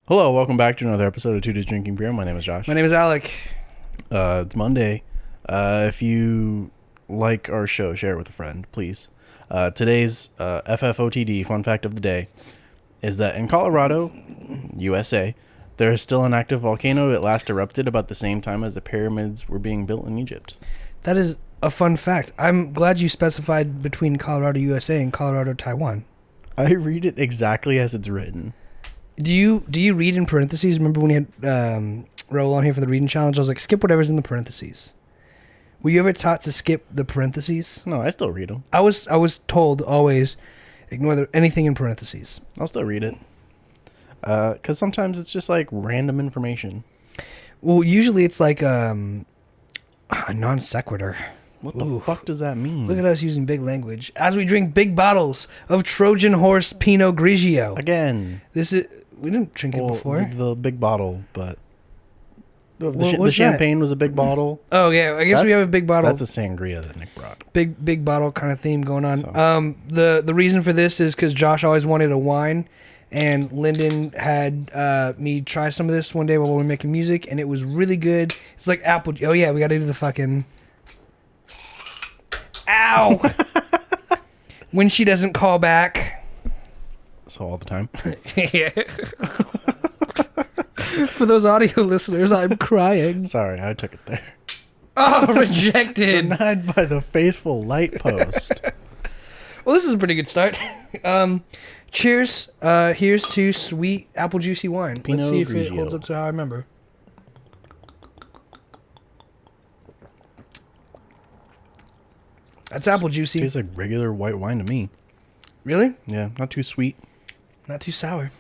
Hello, welcome back to another episode of Two Dudes Drinking Beer. My name is Josh. My name is Alec. It's Monday. If you like our show, share it with a friend, please. Today's FFOTD, fun fact of the day, is that in Colorado, USA, there is still an active volcano. It last erupted about the same time as the pyramids were being built in Egypt. That is a fun fact. I'm glad you specified between Colorado, USA and Colorado, Taiwan. I read it exactly as it's written. Do you read in parentheses? Remember when you had Roll on here for the reading challenge? I was like, skip whatever's in the parentheses. Were you ever taught to skip the parentheses? No, I still read them. I was told always ignore anything in parentheses. I'll still read it. Because sometimes it's just like random information. Well, usually it's like a non sequitur. What the fuck does that mean? Look at us using big language as we drink big bottles of Trojan Horse Pinot Grigio. Again. We didn't drink it before. The big bottle, but the champagne was a big bottle. Oh yeah, I guess we have a big bottle. That's a sangria that Nick brought. Big bottle kind of theme going on. So. The reason for this is because Josh always wanted a wine, and Lyndon had me try some of this one day while we were making music, and it was really good. It's like apple. Oh yeah, we got to do the fucking. Ow! When she doesn't call back. So all the time. Yeah. For those audio listeners, I'm crying. Sorry, I took it there. Oh, rejected. Denied by the faithful light post. Well, this is a pretty good start. Cheers. Here's to sweet apple juicy wine. Pinot Let's see if Grigio. it holds up to how I remember. That's apple juicy. Tastes like regular white wine to me. Really? Yeah, not too sweet. Not too sour.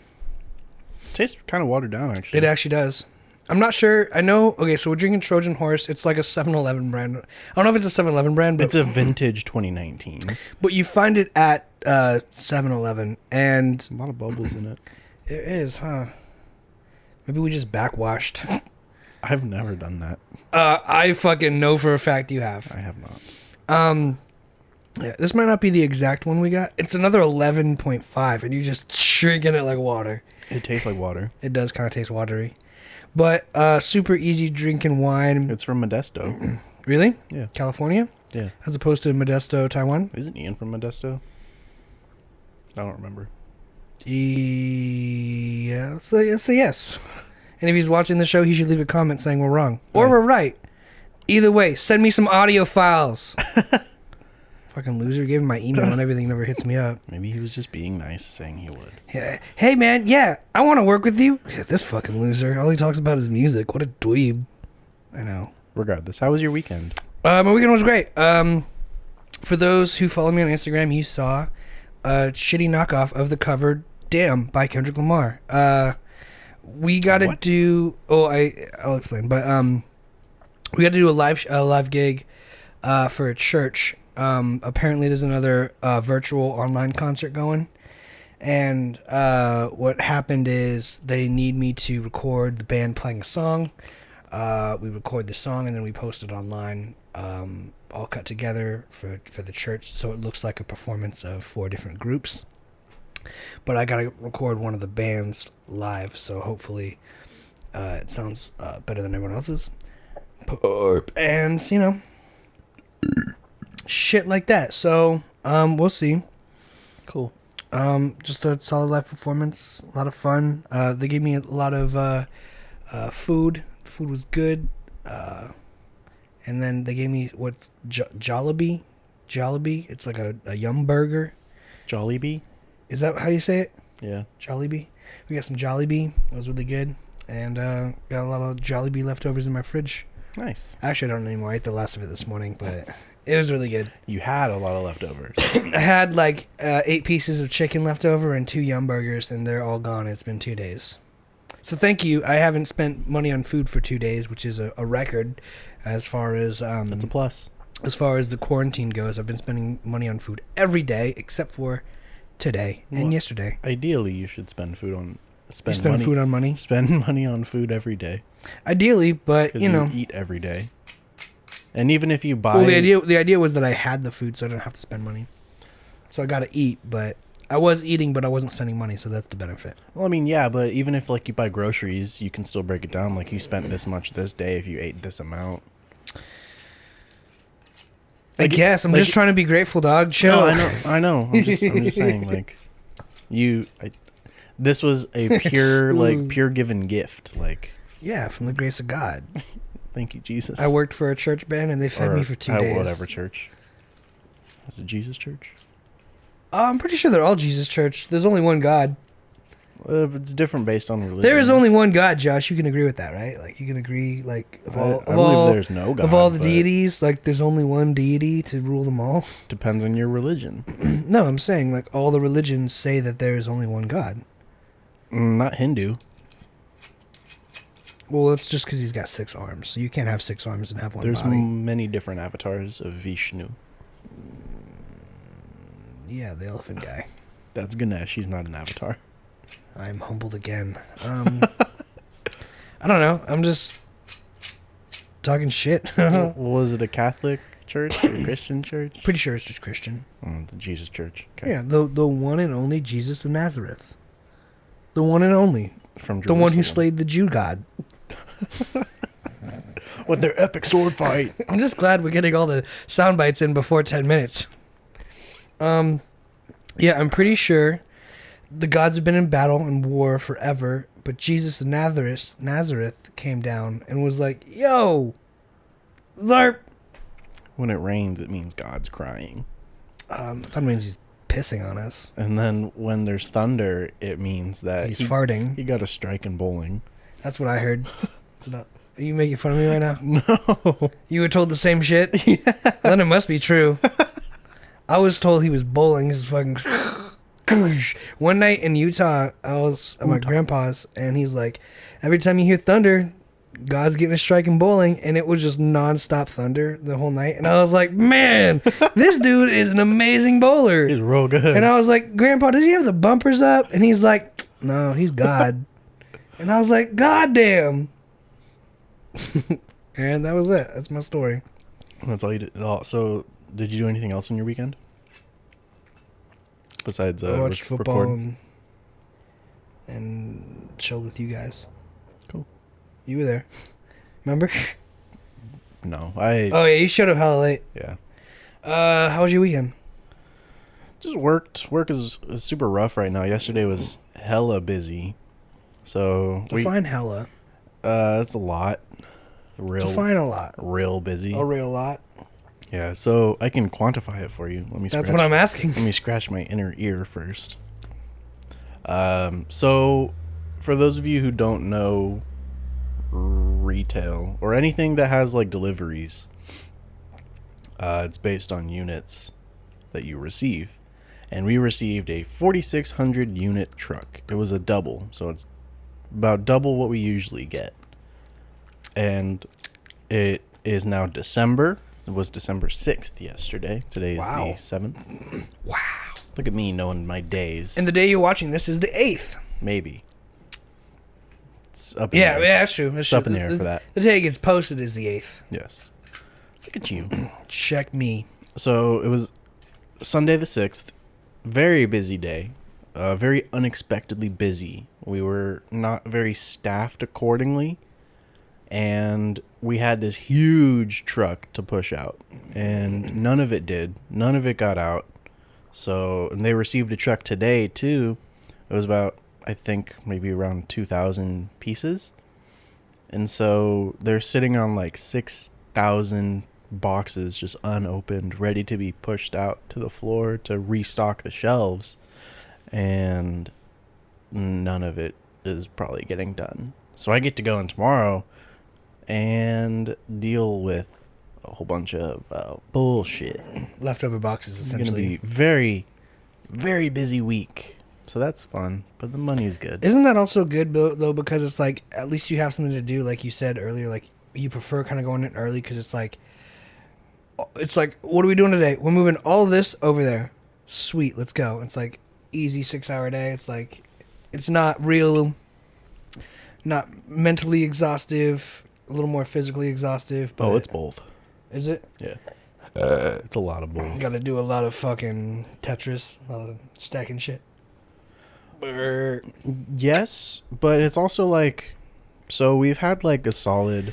Tastes kind of watered down, actually. It actually does. I'm not sure. I know. Okay, so we're drinking Trojan Horse. It's like a 7-Eleven brand. I don't know if it's a 7-Eleven brand, but It's a vintage 2019. but you find it at 7-Eleven, and A lot of bubbles in it. it is, huh? Maybe we just backwashed. I've never done that. I fucking know for a fact you have. I have not. Yeah, this might not be the exact one we got. It's another 11.5, and you're just shrinking it like water. It tastes like water. It does kind of taste watery. But super easy drinking wine. It's from Modesto. Really? Yeah. California? Yeah. As opposed to Modesto, Taiwan? Isn't Ian from Modesto? I don't remember. Yeah, let's say yes. And if he's watching the show, he should leave a comment saying we're wrong. Or we're right. Either way, send me some audio files. Fucking loser, gave him my email and everything, never hits me up. Maybe he was just being nice, saying he would. Yeah. Hey man, yeah, I want to work with you. This fucking loser, all he talks about is music. What a dweeb. I know. Regardless, how was your weekend? My weekend was great. For those who follow me on Instagram, you saw a shitty knockoff of the cover "Damn" by Kendrick Lamar. We got to do. I'll explain. But we got to do a live gig for a church. Apparently, there's another virtual online concert going, and what happened is they need me to record the band playing a song. We record the song and then we post it online, all cut together for the church, so it looks like a performance of 4 different groups. But I gotta record one of the bands live, so hopefully it sounds better than everyone else's. And shit like that. So we'll see. Cool. Just a solid live performance, a lot of fun. They gave me a lot of food. The food was good. And then they gave me Jollibee. It's like a yum burger. Jollibee? Is that how you say it? Yeah. Jollibee. We got some Jollibee. It was really good. And got a lot of Jollibee leftovers in my fridge. Nice. Actually, I don't anymore. I ate the last of it this morning, but it was really good. You had a lot of leftovers. I had like 8 pieces of chicken left over and 2 yum burgers, and they're all gone. It's been 2 days. So thank you. I haven't spent money on food for 2 days, which is a record as far as That's a plus. As far as the quarantine goes. I've been spending money on food every day except for today and yesterday. Ideally, you should spend food on Spend money. Spend money on food every day. Ideally, but you eat every day. And even if you buy, well, the idea was that I had the food, so I don't have to spend money. So I got to eat, but I was eating, but I wasn't spending money, so that's the benefit. Well, I mean, yeah, but even if like you buy groceries, you can still break it down. Like you spent this much this day if you ate this amount. I guess I'm just trying to be grateful, dog. Chill. No, I know. I'm just saying, like, this was a pure, like, pure given gift, like. Yeah, from the grace of God. Thank you, Jesus. I worked for a church band, and they fed me for 2 days. Whatever church. Is it Jesus Church? I'm pretty sure they're all Jesus Church. There's only one God. It's different based on religion. There is only one God, Josh. You can agree with that, right? Like, you can agree, like, I believe there's no God. Of all the deities, like, there's only one deity to rule them all. Depends on your religion. No, I'm saying, like, all the religions say that there is only one God. Not Hindu. Well, that's just because he's got 6 arms. So you can't have 6 arms and have one body. There's many different avatars of Vishnu. Yeah, the elephant guy. That's Ganesh. He's not an avatar. I'm humbled again. I don't know. I'm just talking shit. Was it a Catholic church or a Christian church? Pretty sure it's just Christian. Oh, the Jesus Church. Okay. Yeah, the one and only Jesus of Nazareth. The one and only. From Jerusalem. The one who slayed the Jew god. With their epic sword fight. I'm just glad we're getting all the sound bites in before 10 minutes. Yeah, I'm pretty sure the gods have been in battle and war forever, but Jesus of Nazareth came down and was like, yo, Zarp. When it rains, it means God's crying. That means he's pissing on us. And then when there's thunder, it means that he's farting. He got a strike in bowling. That's what I heard. Are you making fun of me right now? No. You were told the same shit? Yeah. Then it must be true. I was told he was bowling. His fucking... One night in Utah, I was at my grandpa's, and he's like, every time you hear thunder, God's giving a strike in bowling, and it was just nonstop thunder the whole night. And I was like, man, this dude is an amazing bowler. He's real good. And I was like, Grandpa, does he have the bumpers up? And he's like, no, he's God. And I was like, God damn. And that was it. That's my story. That's all you did. Oh, so, did you do anything else on your weekend? Besides I watched football record? and chilled with you guys. Cool. You were there. Remember? No. Oh, yeah, you showed up hella late. Yeah. How was your weekend? Just worked. Work is super rough right now. Yesterday was hella busy. So Define hella. It's a lot. Define a lot. Real busy. A real lot. Yeah, so I can quantify it for you. That's what I'm asking. Let me scratch my inner ear first. So for those of you who don't know retail or anything that has like deliveries, it's based on units that you receive. And we received a 4,600 unit truck. It was a double, so it's about double what we usually get. And it is now December. It was December 6th yesterday. Today is the 7th. Wow. Look at me knowing my days. And the day you're watching this is the 8th. Maybe. It's up in there. Yeah, that's true. It's up in there for that. The day it gets posted is the 8th. Yes. Look at you. Check me. So it was Sunday the 6th. Very busy day. Very unexpectedly busy. We were not very staffed accordingly. And we had this huge truck to push out. And none of it did. None of it got out. So, and they received a truck today too. It was about, I think, maybe around 2,000 pieces. And so they're sitting on like 6,000 boxes just unopened, ready to be pushed out to the floor to restock the shelves. And none of it is probably getting done. So I get to go in tomorrow and deal with a whole bunch of bullshit. Leftover boxes, essentially. It's going to be very, very busy week. So that's fun, but the money's good. Isn't that also good, though, because it's like, at least you have something to do, like you said earlier, like, you prefer kind of going in early, because it's like, what are we doing today? We're moving all of this over there. Sweet, let's go. It's like, easy 6-hour day. It's like, it's not real, not mentally exhaustive, a little more physically exhaustive. But oh, it's both. Is it? Yeah. It's a lot of bull. Got to do a lot of fucking Tetris, a lot of stacking shit. Brr. Yes, but it's also like, so we've had like a solid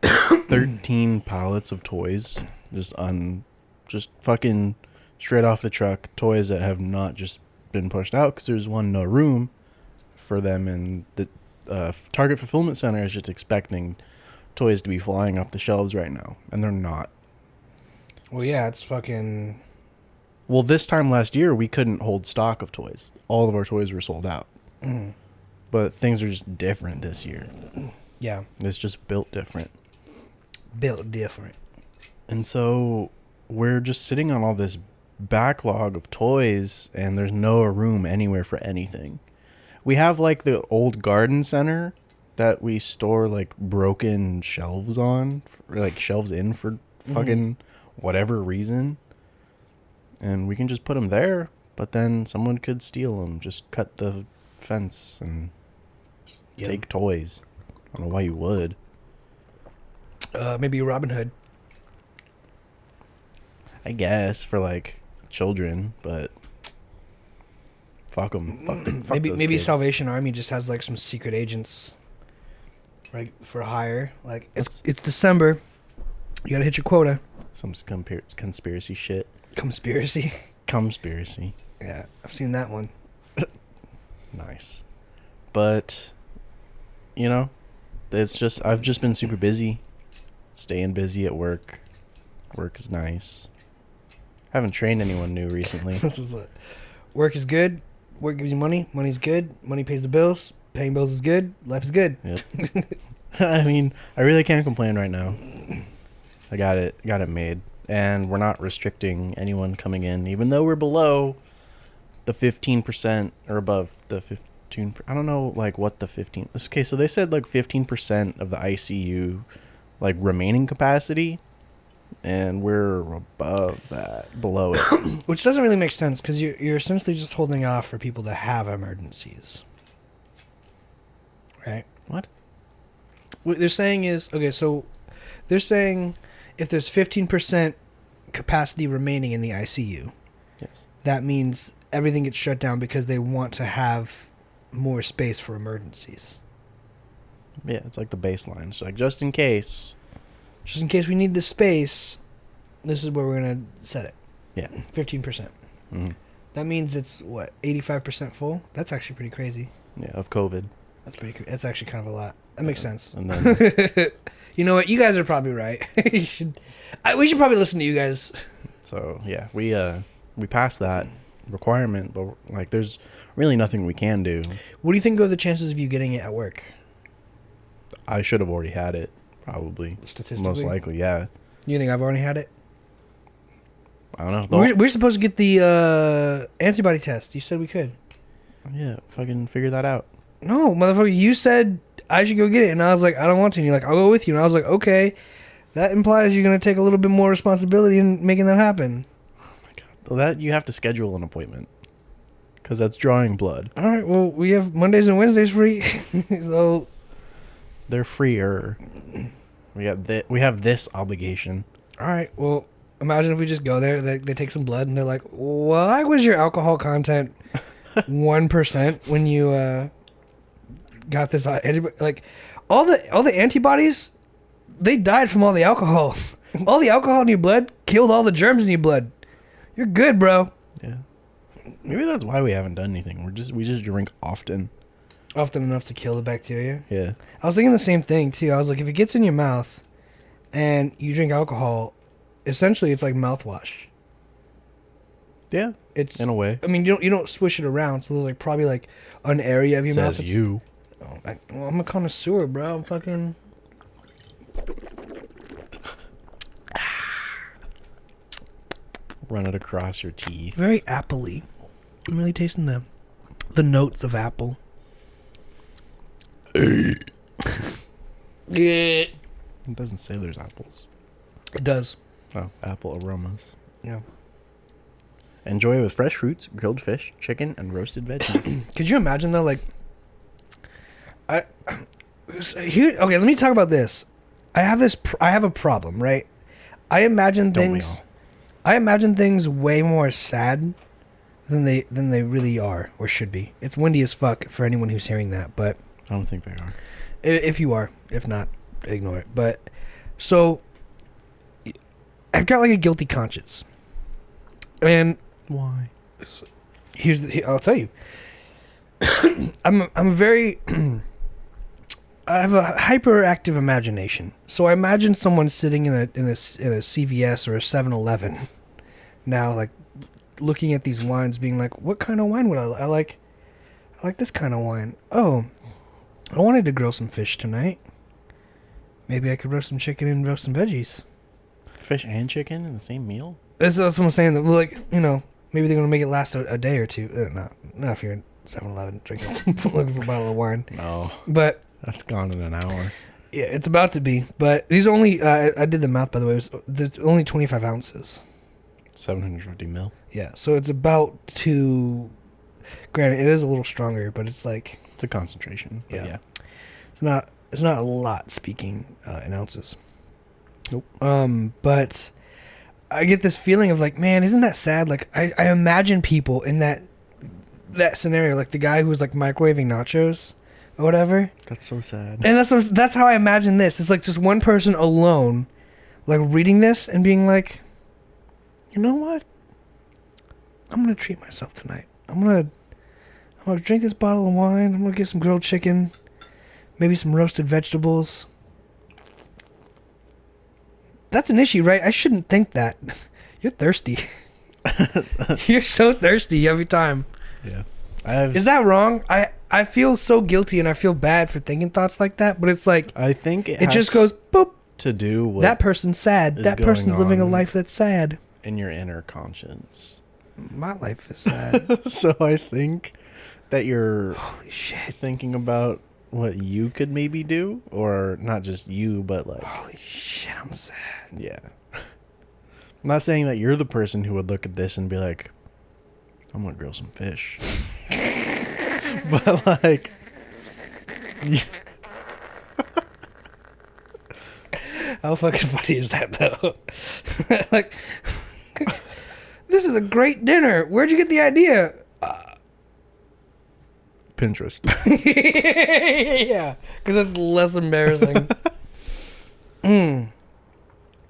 13 pallets of toys, just fucking straight off the truck, toys that have not just been pushed out because there's no room for them, and the Target Fulfillment Center is just expecting toys to be flying off the shelves right now, and they're not. Well, yeah, it's fucking... Well, this time last year, we couldn't hold stock of toys. All of our toys were sold out. Mm. But things are just different this year. Yeah. It's just built different. Built different. And so we're just sitting on all this backlog of toys, and there's no room anywhere for anything. We have like the old garden center that we store like broken shelves on, like shelves in for fucking whatever reason. And we can just put them there, but then someone could steal them. Just cut the fence and take toys. I don't know why you would. Maybe Robin Hood. I guess for like children, but fuck them. Maybe kids. Salvation Army just has like some secret agents, right, for hire. Like it's December, you gotta hit your quota. Some conspiracy shit. Conspiracy. Yeah, I've seen that one. Nice. But, you know, I've just been super busy. Staying busy at work. Work is nice. Haven't trained anyone new recently. Work is good. Work gives you money. Money's good. Money pays the bills. Paying bills is good. Life is good. Yep. I mean, I really can't complain right now. I got it made. And we're not restricting anyone coming in, even though we're below the 15% or above the 15. I don't know, like, what the 15. Okay, so they said, like, 15% of the ICU, like, remaining capacity. And we're above that, below it. Which doesn't really make sense, because you're essentially just holding off for people to have emergencies. Right? What they're saying is, okay, so they're saying if there's 15% capacity remaining in the ICU, yes, that means everything gets shut down because they want to have more space for emergencies. Yeah, it's like the baseline. So, like, just in case we need the space, this is where we're going to set it. Yeah. 15%. Mm-hmm. That means it's, 85% full? That's actually pretty crazy. Yeah, of COVID. That's actually kind of a lot. That makes sense. And then, you know what? You guys are probably right. We should probably listen to you guys. So, yeah, we passed that requirement, but, like, there's really nothing we can do. What do you think are the chances of you getting it at work? I should have already had it, probably. Statistically? Most likely, yeah. You think I've already had it? I don't know. We're supposed to get the antibody test. You said we could. Yeah, fucking figure that out. No, motherfucker, you said I should go get it, and I was like, I don't want to. And you're like, I'll go with you. And I was like, okay. That implies you're going to take a little bit more responsibility in making that happen. Oh, my God. Well, that you have to schedule an appointment. Because that's drawing blood. All right, well, we have Mondays and Wednesdays free. So they're freer. We have this obligation. All right, well, imagine if we just go there, they take some blood, and they're like, why was your alcohol content 1% when you got this antibody? Like, all the antibodies, they died from all the alcohol. All the alcohol in your blood killed all the germs in your blood. You're good, bro. Yeah. Maybe that's why we haven't done anything. We just drink often. Often enough to kill the bacteria. Yeah. I was thinking the same thing too. I was like, if it gets in your mouth and you drink alcohol, essentially it's like mouthwash. Yeah. It's in a way. I mean, you don't swish it around, so there's like probably like an area of your mouth. Says you. Well, I'm a connoisseur, bro. I'm fucking. Run it across your teeth. Very apple-y. I'm really tasting the notes of apple. Yeah. It doesn't say there's apples. It does. Oh, apple aromas. Yeah. Enjoy with fresh fruits, grilled fish, chicken, and roasted veggies. Could you imagine though? Like, okay, let me talk about this. I have a problem, right? I imagine Don't we things. all? I imagine things way more sad than they really are or should be. It's windy as fuck for anyone who's hearing that, but I don't think they are. if you are, if not, ignore it. But so I've got like a guilty conscience, and Why? I'll tell you. I'm very I have a hyperactive imagination. So I imagine someone sitting in a CVS or a 7-Eleven now, like looking at these wines, being like, "What kind of wine would I like? I like this kind of wine. Oh, I wanted to grill some fish tonight. Maybe I could roast some chicken and roast some veggies." Fish and chicken in the same meal? That's what I'm saying. That, like, maybe they're gonna make it last a day or two. Not if you're in 7-Eleven drinking, looking for a bottle of wine. No. But That's gone in an hour. yeah, it's about to be. But these only, I did the math, by the way. There's only 25 ounces. 750 mil. Yeah, so it's about to. Granted, it is a little stronger, but it's like It's a concentration. But Yeah. yeah. it's not a lot speaking in ounces. Nope. But I get this feeling of like, man, isn't that sad? Like I imagine people in that scenario, like the guy who was like microwaving nachos or whatever. That's so sad. And that's how I imagine this. It's like just one person alone, like reading this and being like, you know what? I'm gonna treat myself tonight. I'm gonna drink this bottle of wine. I'm gonna get some grilled chicken, maybe some roasted vegetables. That's an issue, right? I shouldn't think that. You're thirsty. You're so thirsty every time. Yeah. Is that wrong? I feel so guilty and I feel bad for thinking thoughts like that, but it's like I think it just goes boop. to do with That person's sad. is That person's going living a on. life that's sad. in your inner conscience. My life is sad. So I think that you're Holy shit. thinking about what you could maybe do, or not just you, but like, Holy shit, I'm sad. yeah. I'm not saying that you're the person who would look at this and be like, I'm gonna grill some fish. But like, How fucking funny is that though? Like, this is a great dinner. Where'd you get the idea? Pinterest. Yeah, because that's less embarrassing.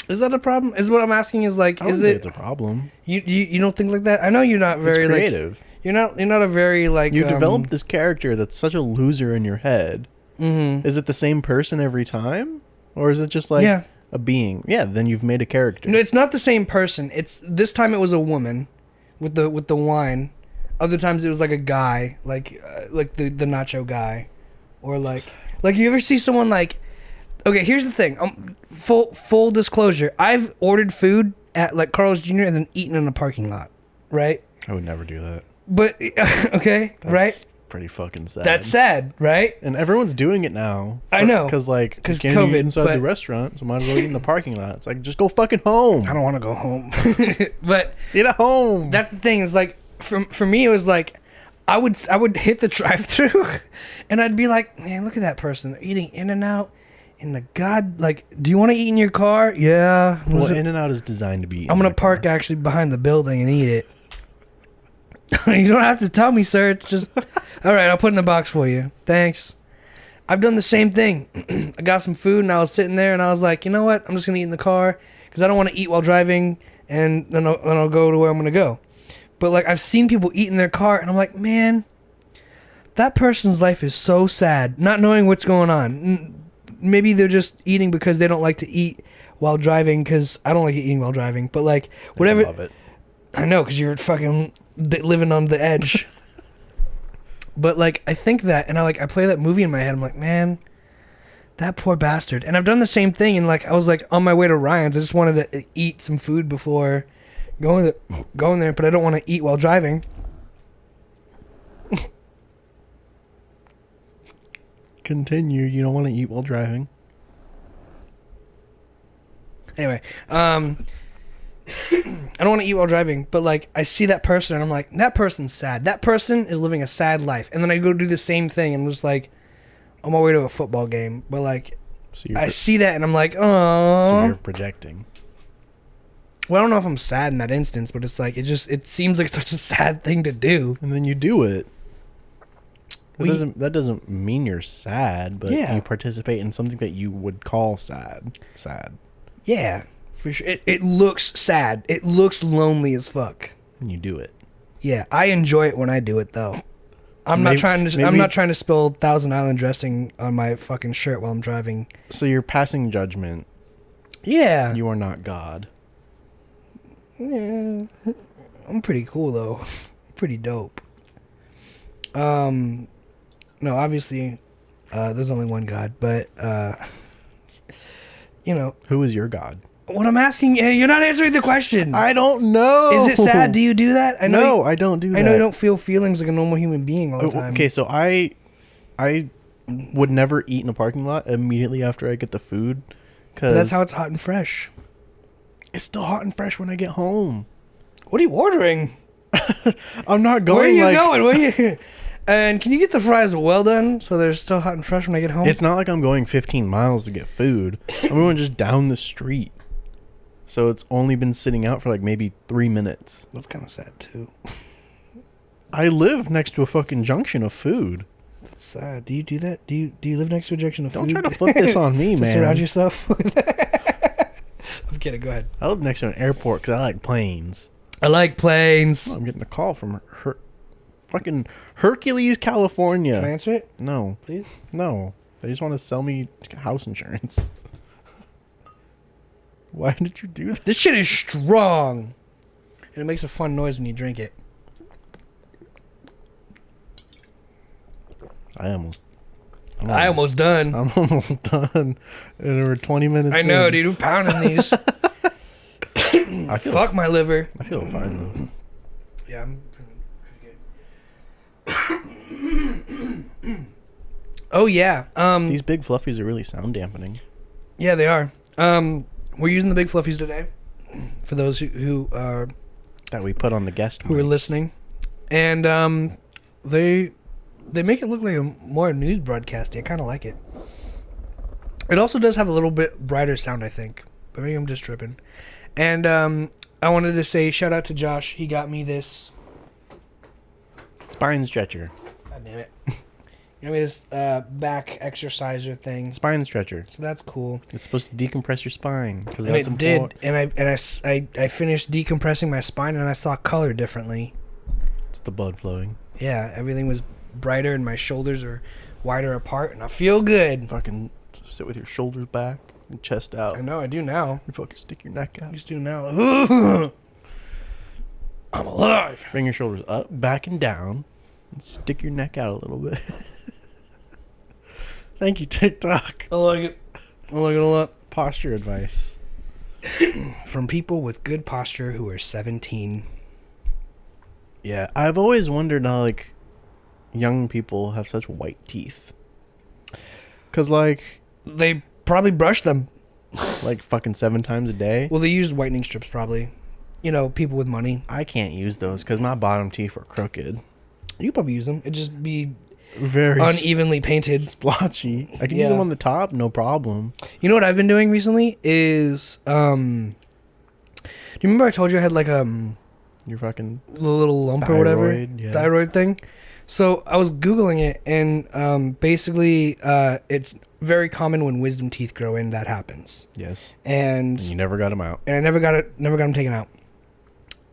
Is that a problem? Is what I'm asking is like, I don't is think it it's a problem. you don't think like that? I know you're not very It's like creative. you're not a very like You developed this character that's such a loser in your head. Mm-hmm. Is it the same person every time, or is it just like Yeah. a being? Yeah, then you've made a character. No, it's not the same person. It's this time it was a woman with the wine. Other times it was like a guy, like the nacho guy, or like you ever see someone like. Okay, here's the thing. Full disclosure. I've ordered food at like Carl's Jr. and then eaten in a parking lot, right? I would never do that. But okay, That's right? pretty fucking sad. That's sad, right? And everyone's doing it now. I know. Because you can't COVID, eat inside but- the restaurant, so might as well eat in the parking lot. It's like, just go fucking home. I don't want to go home. But Eat at home. that's the thing is like for me it was like I would hit the drive-thru and I'd be like, man, look at that person. They're eating In-N-Out in the do you want to eat in your car? Yeah. Well, In-N-Out is designed to be eaten I'm in gonna the car. park actually behind the building and eat it. You don't have to tell me, sir. It's just all right. I'll put it in the box for you. Thanks. I've done the same thing. I got some food and I was sitting there and I was like, you know what? I'm just gonna eat in the car because I don't want to eat while driving, and then I'll go to where I'm gonna go. But like I've seen people eat in their car and I'm like, man, that person's life is so sad, not knowing what's going on. Maybe they're just eating because they don't like to eat while driving, because I don't like eating while driving. But like whatever. I love it. I know, because you're fucking living on the edge. But like I think that, and I play that movie in my head. I'm like, man, that poor bastard. And I've done the same thing. And like I was like on my way to Ryan's. I just wanted to eat some food before going there, but I don't want to eat while driving. Continue. You don't want to eat while driving. Anyway, I don't want to eat while driving, but like I see that person and I'm like, that person's sad. That person is living a sad life. And then I go do the same thing and I'm just like on my way to a football game, but like So you're, I see that and I'm like, so oh. you're projecting. Well, I don't know if I'm sad in that instance, but it's like it seems like such a sad thing to do. And then you do it. We- That doesn't mean you're sad, but Yeah. you participate in something that you would call sad. Sad. Yeah, for sure. It looks sad. It looks lonely as fuck. And you do it. Yeah, I enjoy it when I do it though. I'm Maybe- not trying to spill Thousand Island dressing on my fucking shirt while I'm driving. So you're passing judgment. Yeah. You are not God. Yeah. I'm pretty cool though. Pretty dope. No, obviously, there's only one God, but you know Who is your God? what I'm asking. You're not answering the question. I don't know. Is it sad? Do you do that? I know. No, I don't do that. I know you don't feel feelings like a normal human being all the time. Okay, so I would never eat in a parking lot immediately after I get the food. But that's how it's hot and fresh. It's still hot and fresh when I get home. What are you ordering? I'm not going. Where are you like, going? Where are you? And can you get the fries well done so they're still hot and fresh when I get home? It's not like I'm going 15 miles to get food. I'm going just down the street. So it's only been sitting out for like maybe 3 minutes. That's kind of sad too. I live next to a fucking junction of food. That's sad. Do you do that? Do you live next to a junction of Don't food? try to flip this on me, To man. surround yourself with I'm kidding. Go ahead. I live next to an airport because I like planes. I like planes. Oh, I'm getting a call from fucking Hercules, California. Can I answer it, No, please? no. They just want to sell me house insurance. Why did you do that? This shit is strong, and it makes a fun noise when you drink it. I'm almost done. I'm almost done. And we're 20 minutes I know, in. dude. I'm pounding these. I feel, Fuck my liver. I feel fine, though. Yeah, I'm feeling pretty good. Oh yeah. These big fluffies are really sound dampening. Yeah, they are. We're using the big fluffies today. For those who are That we put on the guest who are mics. listening, and they make it look like a more news broadcasty. I kind of like it. It also does have a little bit brighter sound, I think, but maybe I'm just tripping. And I wanted to say shout out to Josh. He got me this. Spine stretcher. God damn it! He got me this back exerciser thing. Spine stretcher. So that's cool. It's supposed to decompress your spine. Cause And that's it did, and I finished decompressing my spine, and I saw color differently. It's the blood flowing. Yeah, everything was brighter, and my shoulders are wider apart, and I feel good. Fucking sit with your shoulders back and chest out. I know, I do now. You fucking stick your neck I out. used to now. I'm alive. Bring your shoulders up, back, and down. And stick your neck out a little bit. Thank you, TikTok. I like it. I like it a lot. Posture advice. From people with good posture who are 17. Yeah, I've always wondered how, like, young people have such white teeth. Because, like They probably brush them. fucking 7 times a day. Well, they use whitening strips probably. You know, people with money. I can't use those because my bottom teeth are crooked. You probably use them. It'd just be Very unevenly painted. splotchy. I can use them on the top, no problem. You know what I've been doing recently is do you remember I told you I had like Your fucking little lump or whatever Thyroid, yeah. thyroid thing? So I was googling it, and basically it's very common when wisdom teeth grow in that happens. yes. And You never got them out. I never got them taken out.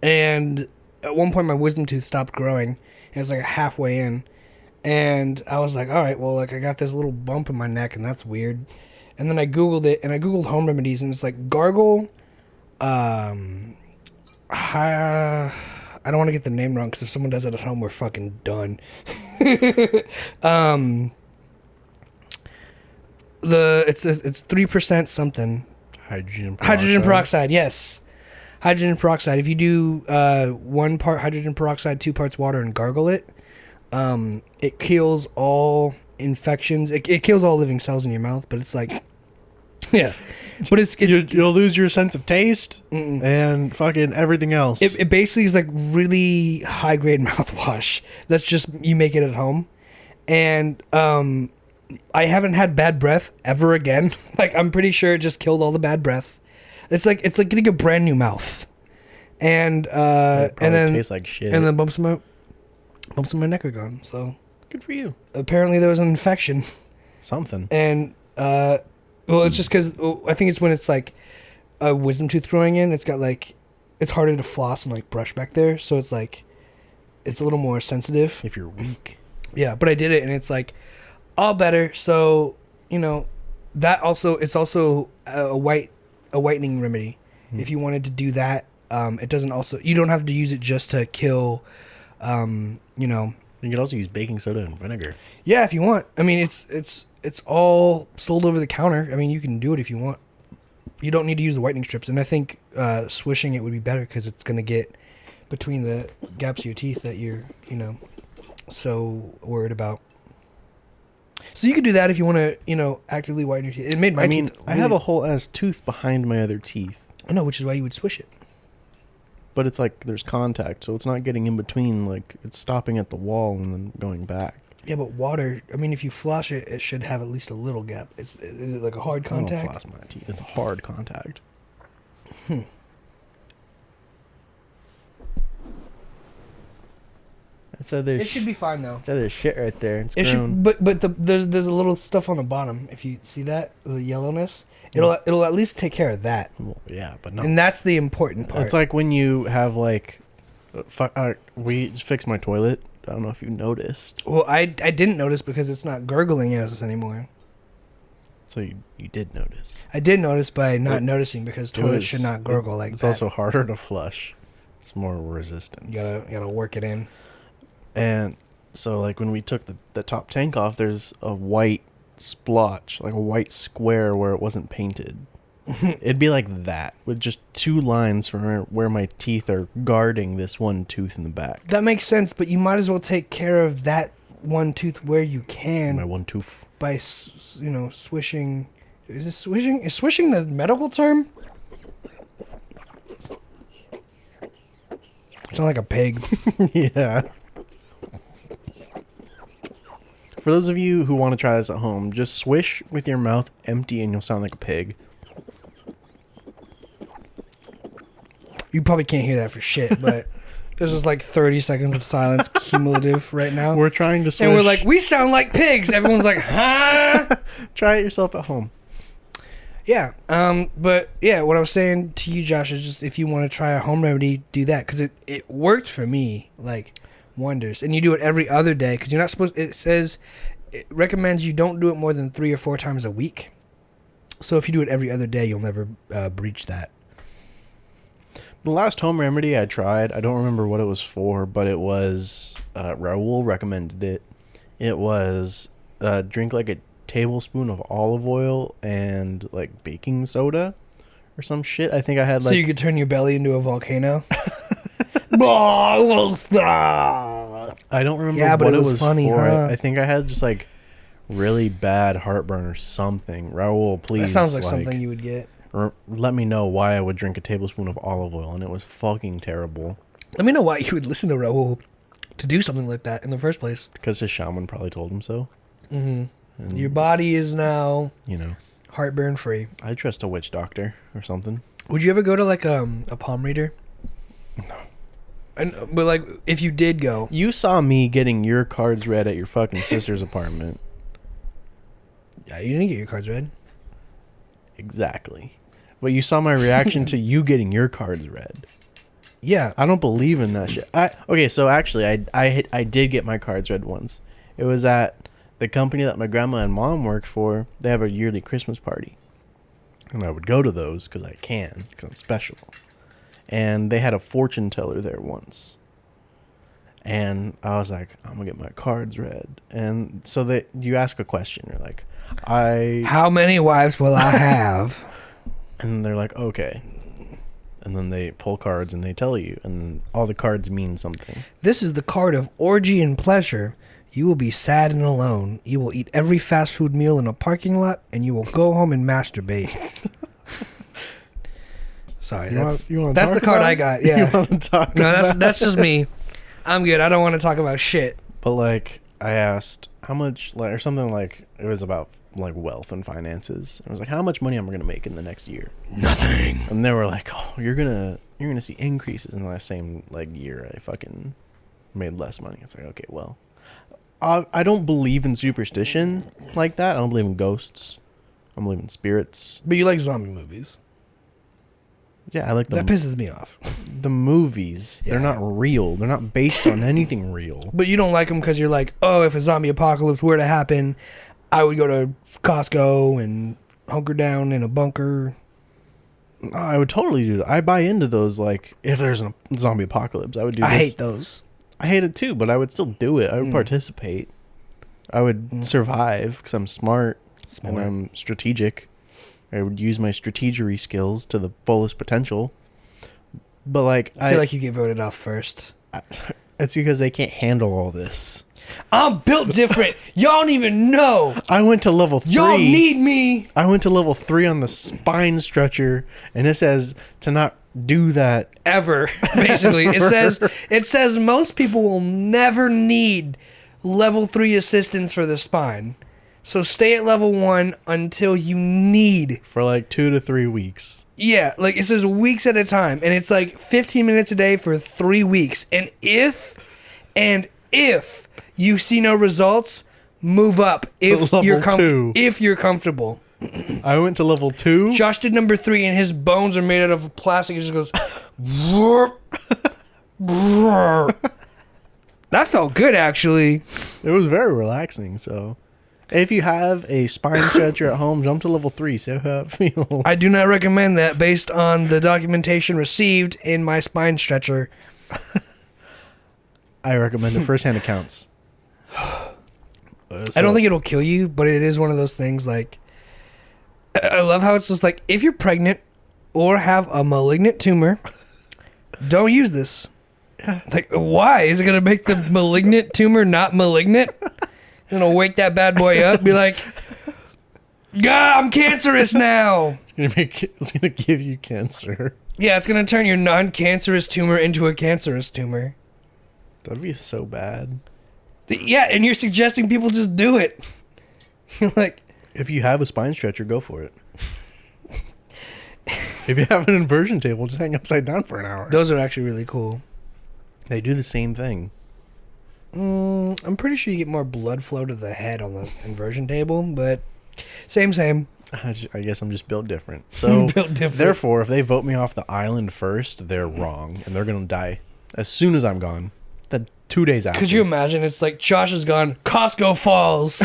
And at one point my wisdom tooth stopped growing, and it's like halfway in. And I was like, all right, well, like I got this little bump in my neck, and that's weird. And then I Googled it, and I Googled home remedies, and it's like gargle. I don't want to get the name wrong, because if someone does it at home, we're fucking done. It's 3% something. Hydrogen peroxide, yes. Hydrogen peroxide. If you do 1 part hydrogen peroxide, 2 parts water, and gargle it, it kills all infections. It kills all living cells in your mouth, but it's like, yeah. But it's You'll lose your sense of taste and fucking everything else. it basically is like really high grade mouthwash. That's just, you make it at home. And I haven't had bad breath ever again. Like, I'm pretty sure it just killed all the bad breath. It's like getting a brand new mouth, and then tastes like shit. and then bumps in my neck are gone. So good for you. Apparently there was an infection. Something. And well, it's just because I think it's when it's like a wisdom tooth growing in. It's got like it's harder to floss and like brush back there, so it's like it's a little more sensitive. If you're weak. Yeah, but I did it, and it's like all better. So that also it's also a whitening remedy. If you wanted to do that, it doesn't also you don't have to use it just to kill. You could also use baking soda and vinegar. Yeah, if you want. I mean, it's all sold over the counter. I mean, you can do it if you want. You don't need to use the whitening strips, and I think swishing it would be better because it's gonna get between the gaps of your teeth that you're so worried about. So you could do that if you want to actively whiten your teeth. It made my teeth. I have a whole ass tooth behind my other teeth. I know, which is why you would swish it. But it's like there's contact, so it's not getting in between. Like it's stopping at the wall and then going back. Yeah, but water. I mean, if you floss it, it should have at least a little gap. Is it like a hard contact? I don't floss my teeth. It's a hard contact. So it should be fine though. So there's shit right there. It should, but there's a little stuff on the bottom. If you see that, the yellowness, it'll at least take care of that. Well, yeah, but no. And that's the important part. It's like when you have like, we fixed my toilet. I don't know if you noticed. Well, I didn't notice because it's not gurgling at us anymore. So you did notice. I did notice by not noticing because toilets should not gurgle like that. It's also harder to flush. It's more resistance. You gotta work it in. And so like when we took the top tank off, there's a white splotch, like a white square where it wasn't painted. It'd be like that with just two lines from where my teeth are guarding this one tooth in the back. That makes sense, but you might as well take care of that one tooth where you can. My one tooth. By swishing. Is this swishing? Is swishing the medical term? Sound like a pig. Yeah. For those of you who want to try this at home, just swish with your mouth empty and you'll sound like a pig. You probably can't hear that for shit, but there's just like 30 seconds of silence cumulative right now. We're trying to swish. And we're like, we sound like pigs. Everyone's like, huh? Try it yourself at home. Yeah. But yeah, what I was saying to you, Josh, is just if you want to try a home remedy, do that. Because it worked for me, like, wonders. And you do it every other day because you're not supposed, it recommends you don't do it more than 3 or 4 times a week. So if you do it every other day, you'll never breach that. The last home remedy I tried, I don't remember what it was for, but it was, Raul recommended it. It was, drink like a tablespoon of olive oil and like baking soda or some shit. I think I had like... So you could turn your belly into a volcano? I don't remember what it was funny, for. huh? I think I had just like really bad heartburn or something. Raul, please. That sounds like something you would get. Let me know why I would drink a tablespoon of olive oil, and it was fucking terrible. Let me know why you would listen to Raul to do something like that in the first place. Because his shaman probably told him so. Mm-hmm. And your body is now, heartburn free. I trust a witch doctor or something. Would you ever go to like a palm reader? No. But like, if you did go, you saw me getting your cards read at your fucking sister's apartment. Yeah, you didn't get your cards read. Exactly. But you saw my reaction to you getting your cards read. Yeah. I don't believe in that shit. Okay, so actually, I did get my cards read once. It was at the company that my grandma and mom worked for. They have a yearly Christmas party. And I would go to those because I can, because I'm special. And they had a fortune teller there once. And I was like, I'm going to get my cards read. And so you ask a question. You're like, how many wives will I have? And they're like, okay. And then they pull cards and they tell you. And all the cards mean something. This is the card of orgy and pleasure. You will be sad and alone. You will eat every fast food meal in a parking lot. And you will go home and masturbate. Sorry, that's the card I got. Yeah. You want to talk about that's just me. I'm good. I don't want to talk about shit. But like, I asked how much, like, or something like, it was about like wealth and finances. I was like, how much money am I gonna make in the next year? Nothing. And they were like, oh, you're gonna see increases in the same like year. I fucking made less money. It's like, okay, well, I don't believe in superstition like that. I don't believe in ghosts. I don't believe in spirits. But you like zombie movies. Yeah, I like them. That pisses me off. The movies, they're not real. They're not based on anything real. But you don't like them because you're like, oh, if a zombie apocalypse were to happen, I would go to Costco and hunker down in a bunker. I would totally do that. I buy into those. Like, if there's a zombie apocalypse, I would do this. I hate those. I hate it too, but I would still do it. I would participate. I would survive because I'm smart and I'm strategic. I would use my strategery skills to the fullest potential. But like, I feel like you get voted off first. It's because they can't handle all this. I'm built different. Y'all don't even know. I went to level 3. Y'all need me. I went to level 3 on the spine stretcher, and it says to not do that ever. Basically, it says most people will never need level 3 assistance for the spine. So stay at level 1 until you need. For like 2 to 3 weeks. Yeah, like it says weeks at a time. And it's like 15 minutes a day for 3 weeks. And if you see no results, move up if you're comfortable. I went to level 2. Josh did number 3 and his bones are made out of plastic. It just goes... Vroom, vroom. That felt good, actually. It was very relaxing, so... If you have a spine stretcher at home, jump to level 3. See how it feels. I do not recommend that based on the documentation received in my spine stretcher. I recommend it. First-hand accounts. I don't think it'll kill you, but it is one of those things like... I love how it's just like, if you're pregnant or have a malignant tumor, don't use this. Like, why? Is it going to make the malignant tumor not malignant? Gonna wake that bad boy up, be like, "God, I'm cancerous now." It's gonna give you cancer. Yeah, it's gonna turn your non-cancerous tumor into a cancerous tumor. That'd be so bad. Yeah, and you're suggesting people just do it. You're like, if you have a spine stretcher, go for it. If you have an inversion table, just hang upside down for an hour. Those are actually really cool. They do the same thing. I'm pretty sure you get more blood flow to the head on the inversion table, but same. I guess I'm just built different. So, built different. Therefore, if they vote me off the island first, they're wrong, and they're gonna die as soon as I'm gone. Then 2 days after. Could you imagine? It's like Josh is gone. Costco falls.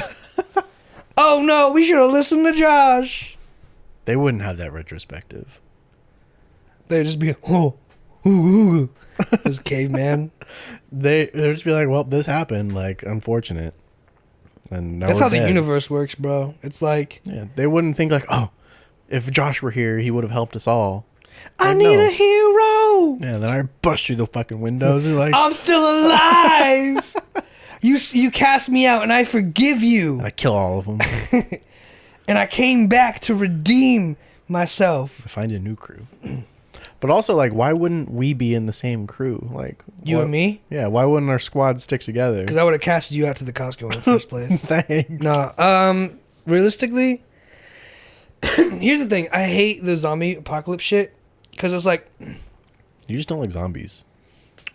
Oh no, we should have listened to Josh. They wouldn't have that retrospective. They'd just be, oh, ooh. This caveman. They'd just be like, well, this happened, like, unfortunate. And now that's how the dead. universe works, bro. It's like, yeah, they wouldn't think like, oh, if Josh were here, he would have helped us all. I need a hero. Yeah, then I bust through the fucking windows and like, I'm still alive. You cast me out and I forgive you. I kill all of them. And I came back to redeem myself. I find a new crew. But also, like, why wouldn't we be in the same crew? Like, you and me? Yeah, why wouldn't our squad stick together? Because I would have casted you out to the Costco in the first place. Thanks. No, realistically, here's the thing. I hate the zombie apocalypse shit. Because it's like... You just don't like zombies.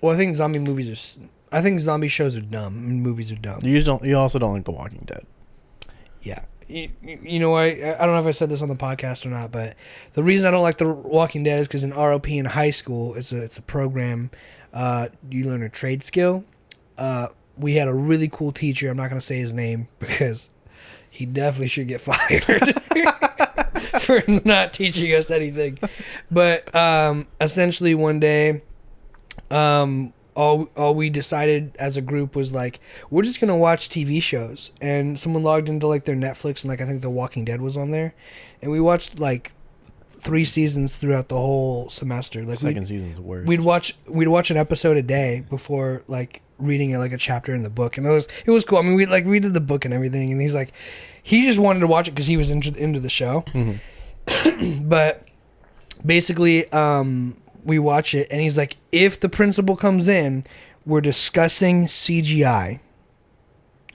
Well, I think zombie movies are... I think zombie shows are dumb and movies are dumb. You also don't like The Walking Dead. Yeah. You know, I don't know if I said this on the podcast or not, but the reason I don't like The Walking Dead is because in ROP in high school, it's a program. You learn a trade skill. We had a really cool teacher. I'm not going to say his name because he definitely should get fired for not teaching us anything. But essentially one day, all we decided as a group was like, we're just gonna watch TV shows. And someone logged into like their Netflix and like I think The Walking Dead was on there, and we watched like 3 seasons throughout the whole semester. Like second season's worst. We'd watch an episode a day before like reading like a chapter in the book, and it was cool. I mean, we did the book and everything, and he's like, he just wanted to watch it because he was into the show. Mm-hmm. But basically, we watch it, and he's like, if the principal comes in, we're discussing CGI.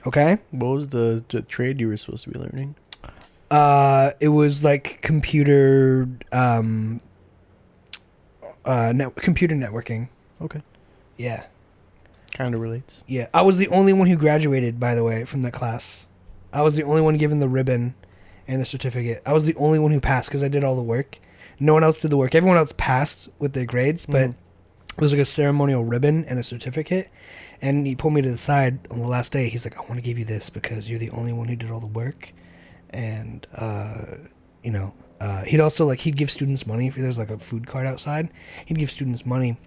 Okay. What was the trade you were supposed to be learning? It was like computer networking. Okay. Yeah. Kind of relates. Yeah. I was the only one who graduated, by the way, from that class. I was the only one given the ribbon and the certificate. I was the only one who passed because I did all the work. No one else did the work. Everyone else passed with their grades, but it was like a ceremonial ribbon and a certificate. And he pulled me to the side on the last day. He's like, I want to give you this because you're the only one who did all the work. And, he'd also, like, he'd give students money. If there's, like, a food cart outside, he'd give students money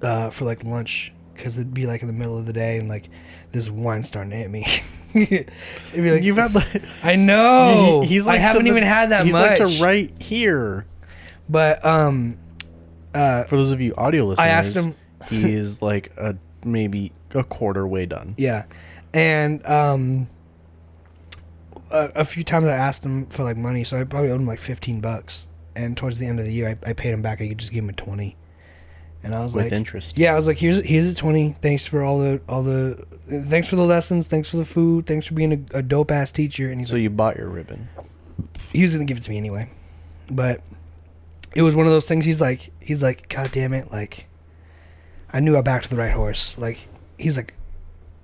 for, like, lunch. Because it'd be, like, in the middle of the day and, like, this wine's starting to hit me. It'd be like, you've had, like... I know! He's like I haven't even had that much. He's, like, to right here. But, for those of you audio listeners, I asked him... he is, like, maybe a quarter way done. Yeah. And, a few times I asked him for like money, so I probably owed him like $15. And towards the end of the year, I paid him back. I could just give him a 20. And I was with like, interest. Yeah, I was like, here's a 20. Thanks for thanks for the lessons. Thanks for the food. Thanks for being a dope ass teacher. And he's so like, you bought your ribbon. He was gonna give it to me anyway, but it was one of those things. He's like, God damn it! Like, I knew I backed the right horse. Like, he's like,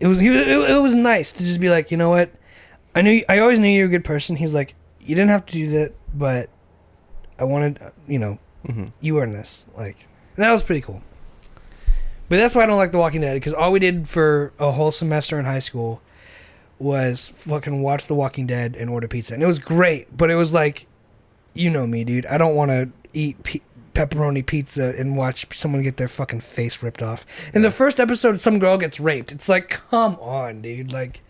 it was nice to just be like, you know what? I always knew you were a good person. He's like, you didn't have to do that, but I wanted, you earned this. Like, and that was pretty cool. But that's why I don't like The Walking Dead, because all we did for a whole semester in high school was fucking watch The Walking Dead and order pizza. And it was great, but it was like, you know me, dude. I don't want to eat pepperoni pizza and watch someone get their fucking face ripped off. In the first episode, some girl gets raped. It's like, come on, dude. Like,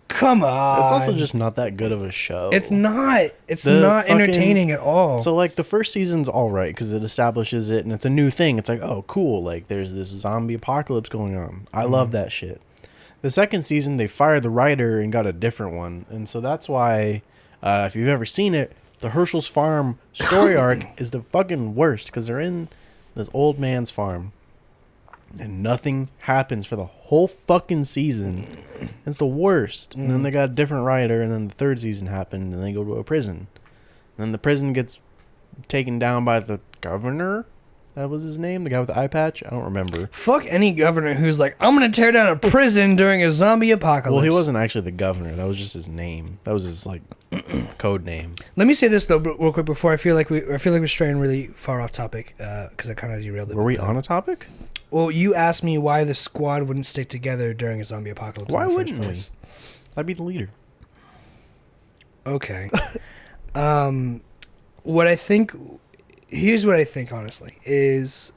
come on. It's also just not that good of a show. It's not. It's not entertaining at all. So, like, the first season's all right because it establishes it and it's a new thing. It's like, oh, cool. Like, there's this zombie apocalypse going on. I love that shit. The second season, they fired the writer and got a different one. And so that's why, if you've ever seen it, the Herschel's Farm story arc is the fucking worst because they're in this old man's farm. And nothing happens for the whole fucking season. It's the worst. And then they got a different writer, and then the third season happened, and they go to a prison. And then the prison gets taken down by the governor. That was his name? The guy with the eye patch? I don't remember. Fuck any governor who's like, I'm going to tear down a prison during a zombie apocalypse. Well, he wasn't actually the governor. That was just his name. That was his, like, code name. Let me say this, though, real quick, before I feel like we're straying really far off topic, because I kind of derailed it. Were we on a topic? Well, you asked me why the squad wouldn't stick together during a zombie apocalypse. Why in the wouldn't first place. we? I'd be the leader. Okay. Here's what I think, honestly, is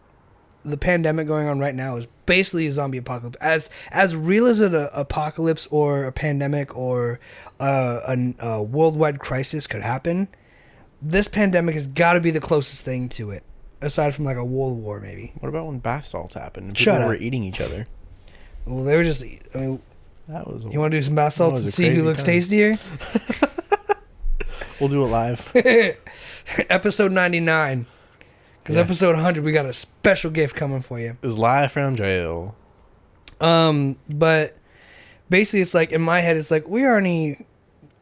the pandemic going on right now is basically a zombie apocalypse. As real as an apocalypse or a pandemic or a worldwide crisis could happen, this pandemic has got to be the closest thing to it. Aside from like a world war, maybe. What about when bath salts happened and people were eating each other? Well, they were just. I mean, that was. You want to do some bath salts and see who looks tastier? We'll do it live. Episode 99. Because episode 100, we got a special gift coming for you. It's live from jail. But basically, it's like in my head, it's like we are already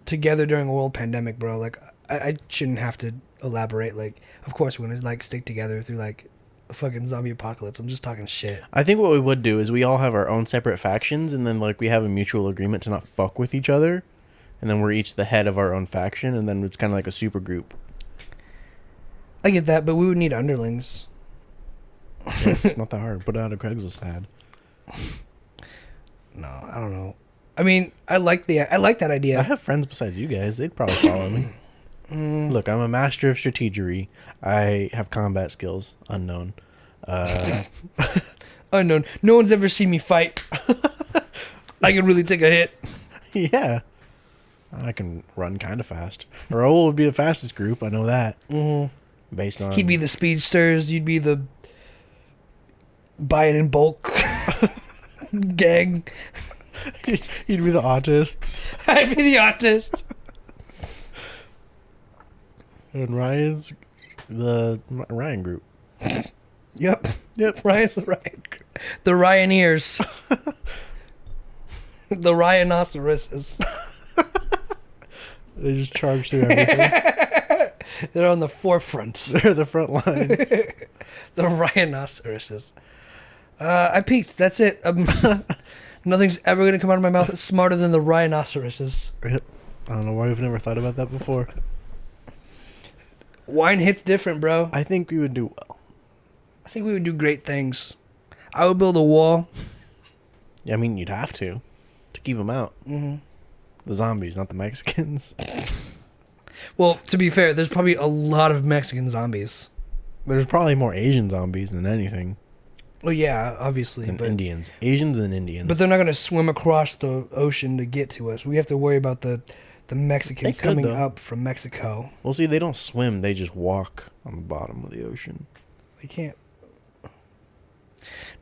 together during a world pandemic, bro. Like I shouldn't have to elaborate. Like, of course we're gonna like stick together through like a fucking zombie apocalypse. I'm just talking shit. I think what we would do is we all have our own separate factions, and then like we have a mutual agreement to not fuck with each other, and then we're each the head of our own faction, and then it's kind of like a super group. I get that, but we would need underlings. Yeah, it's not that hard. Put out a Craigslist ad. No, I don't know. I mean, I like that idea. I have friends besides you guys. They'd probably follow me. Look, I'm a master of strategery. I have combat skills. Unknown. Unknown. No one's ever seen me fight. I can really take a hit. Yeah. I can run kind of fast. Raul would be the fastest group. I know that. Based on... He'd be the speedsters. You'd be the buy it in bulk gang. He'd be the autists. I'd be the autist. And Ryan's the Ryan group. Yep. Ryan's the Ryan group. The Ryaneers. The rhinoceroses. They just charge through everything. They're on the forefront. They're the front lines. The rhinoceroses. I peaked. That's it. Nothing's ever going to come out of my mouth smarter than the rhinoceroses. Yep. I don't know why we've never thought about that before. Wine hits different, bro. I think we would do well. I think we would do great things. I would build a wall. Yeah, I mean, you'd have to keep them out. Mm-hmm. The zombies, not the Mexicans. Well, to be fair, there's probably a lot of Mexican zombies. There's probably more Asian zombies than anything. Well, yeah, obviously. And Indians. Asians and Indians. But they're not going to swim across the ocean to get to us. We have to worry about the Mexicans They could, coming though. up from Mexico. Well, see, they don't swim. They just walk on the bottom of the ocean. They can't.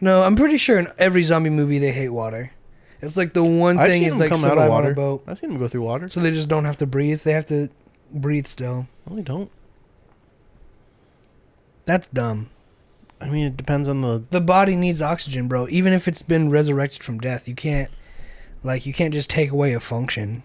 No, I'm pretty sure in every zombie movie they hate water. It's like the one I've thing seen is them like come out of survive on water. a boat. I've seen them go through water. So they just don't have to breathe. They have to breathe still. No, they don't. That's dumb. I mean, it depends on the... The body needs oxygen, bro. Even if it's been resurrected from death, you can't just take away a function.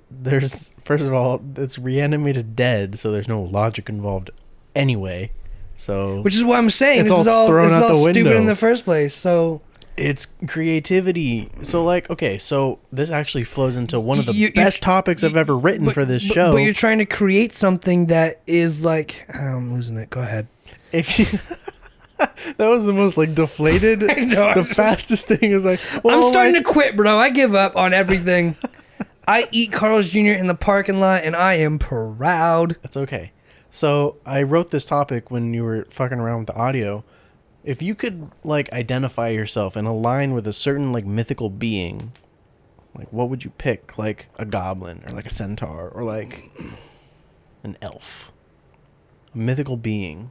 There's first of all, it's reanimated dead, so there's no logic involved anyway. So Which is what I'm saying. It's This is all all thrown this is out all the stupid window. in the first place. So it's creativity. So like, okay, so this actually flows into one of the You- best topics I've ever written for this show. But you're trying to create something that is like I'm losing it. Go ahead. If you, that was the most like deflated. I know, the fastest thing is like, well, I'm starting like, to quit, bro. I give up on everything. I eat Carl's Jr. in the parking lot, and I am proud. That's okay. So I wrote this topic when you were fucking around with the audio. If you could like identify yourself and align with a certain like mythical being, like what would you pick? Like a goblin or like a centaur or like an elf, a mythical being.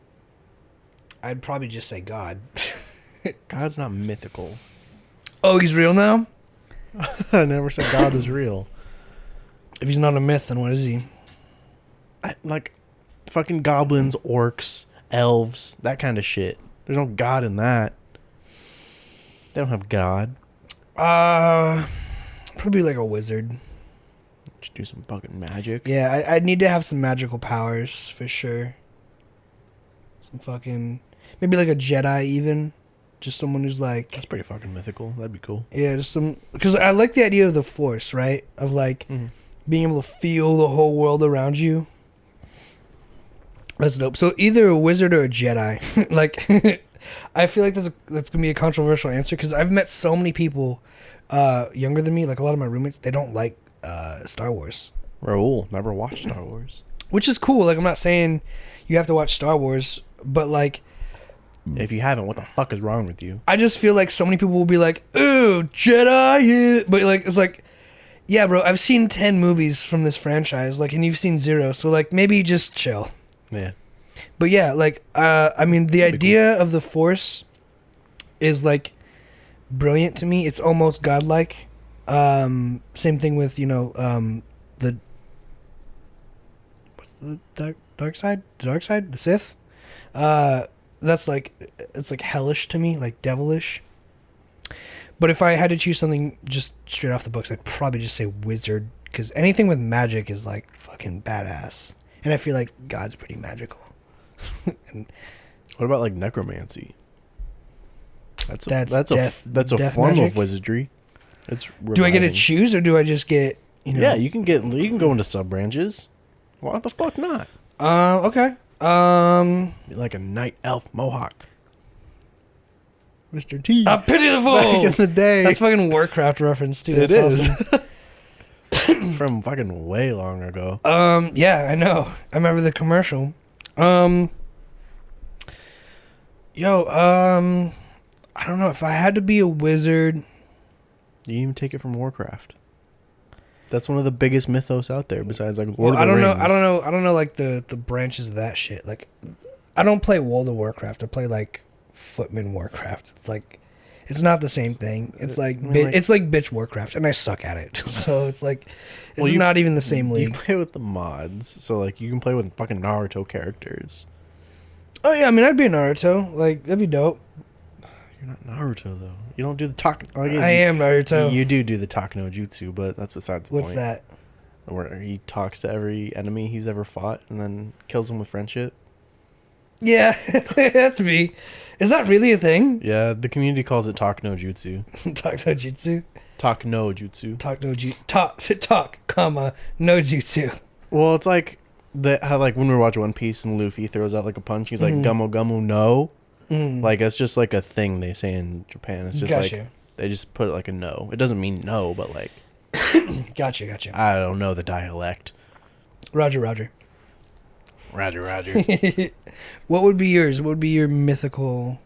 I'd probably just say God. God's not mythical. Oh, he's real now? I never said God is real. If he's not a myth, then what is he? Like fucking goblins, orcs, elves, that kind of shit. There's no God in that. They don't have God. Probably like a wizard. Just do some fucking magic. Yeah, I'd need to have some magical powers for sure. Some fucking maybe like a Jedi even, just someone who's like That's pretty fucking mythical. That'd be cool. yeah, just some because I like the idea of the Force, right? Of like being able to feel the whole world around you. That's dope. So either a wizard or a Jedi. Like, I feel like that's gonna be a controversial answer because I've met so many people younger than me. Like a lot of my roommates, they don't like Star Wars. Raul never watched Star Wars. Which is cool. Like I'm not saying you have to watch Star Wars, but like If you haven't, what the fuck is wrong with you? I just feel like so many people will be like, "Ooh, Jedi," yeah. But like it's like, yeah, bro, I've seen 10 movies from this franchise, like, and you've seen 0, so like maybe just chill. Yeah. But yeah, like, I mean, the idea of the Force is like brilliant to me. It's almost godlike. Same thing with the what's the dark side, the Sith. That's like it's like hellish to me, like devilish. But if I had to choose something just straight off the books, I'd probably just say wizard, because anything with magic is like fucking badass, and I feel like God's pretty magical. And What about like necromancy? That's death a form magic? of wizardry. It's Do I get to reviving. choose, or do I just get Yeah, you can go into sub branches. Why the fuck not? Okay. Be like a night elf mohawk. Mr. T. I pity the fool. Back in the day. That's fucking Warcraft reference too. It That's is. awesome. From fucking way long ago. Yeah, I know. I remember the commercial. I don't know if I had to be a wizard. You didn't even take it from Warcraft. That's one of the biggest mythos out there besides like Lord of the Rings. I don't know like the branches of that shit. Like I don't play World of Warcraft. I play like Footman Warcraft. It's like it's not the same thing. It's like it's like bitch Warcraft, and I suck at it. So it's like it's not even the same league. You play with the mods, so like you can play with fucking Naruto characters. Oh yeah, I mean I'd be a Naruto. Like that'd be dope. You're not Naruto though. You don't do the I am Naruto. You do the talk no jutsu, but that's besides the point. What's that? Where he talks to every enemy he's ever fought and then kills them with friendship. Yeah, that's me. Is that really a thing? Yeah, the community calls it talk no jutsu. Talk no jutsu. Talk no jutsu. Talk, comma, no jutsu. Well, it's like how like when we watch One Piece and Luffy throws out like a punch, he's like gummo gummo no. Like it's just like a thing they say in Japan. It's just like they just put it like a no. It doesn't mean no, but like Gotcha. I don't know the dialect. Roger. What would be yours? What would be your mythical?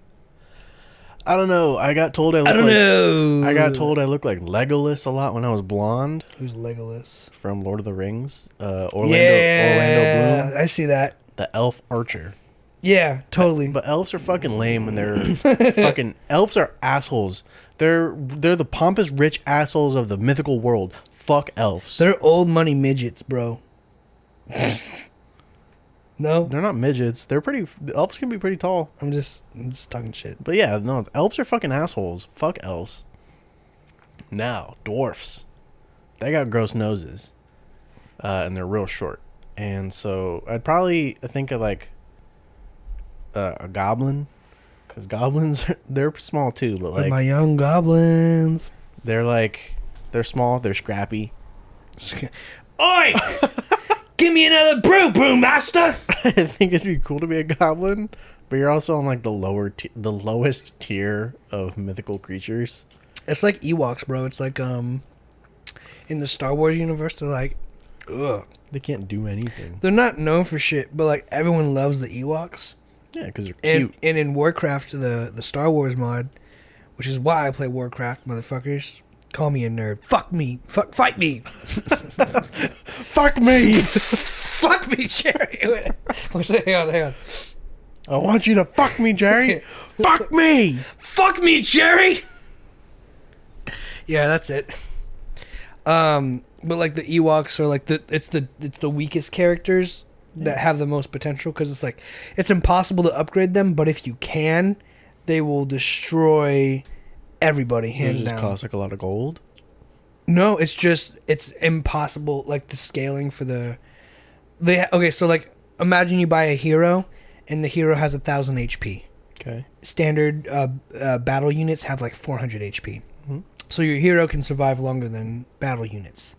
I don't know. I got told I look like Legolas a lot when I was blonde. Who's Legolas? From Lord of the Rings. Orlando Bloom. I see that. The elf archer. Yeah, totally. But elves are fucking lame and they're fucking elves are assholes. They're the pompous rich assholes of the mythical world. Fuck elves. They're old money midgets, bro. No, they're not midgets. They're pretty. The elves can be pretty tall. I'm just talking shit. But yeah, no, elves are fucking assholes. Fuck elves. Now dwarfs, they got gross noses, and they're real short. And so I'd probably think of like a goblin, because goblins they're small too. But like my young goblins, they're small. They're scrappy. Oi! Give me another brew, master. I think it'd be cool to be a goblin, but you're also on like the lowest tier of mythical creatures. It's like Ewoks, bro. It's like in the Star Wars universe, they're like, ugh. They can't do anything. They're not known for shit, but like everyone loves the Ewoks. Yeah, because they're cute. And in Warcraft, the Star Wars mod, which is why I play Warcraft, motherfuckers. Call me a nerd. Fuck me. Fight me. Fuck me. Fuck me, Jerry. Hang on. I want you to fuck me, Jerry. Fuck me. Fuck me, Jerry. Yeah, that's it. But like the Ewoks are like it's the weakest characters that have the most potential, because it's like it's impossible to upgrade them, but if you can, they will destroy everybody hands down. Does it cost like a lot of gold? No, it's impossible. Like the scaling for okay, so like imagine you buy a hero and the hero has 1,000 HP. Okay. Standard battle units have like 400 HP. Mm-hmm. So your hero can survive longer than battle units.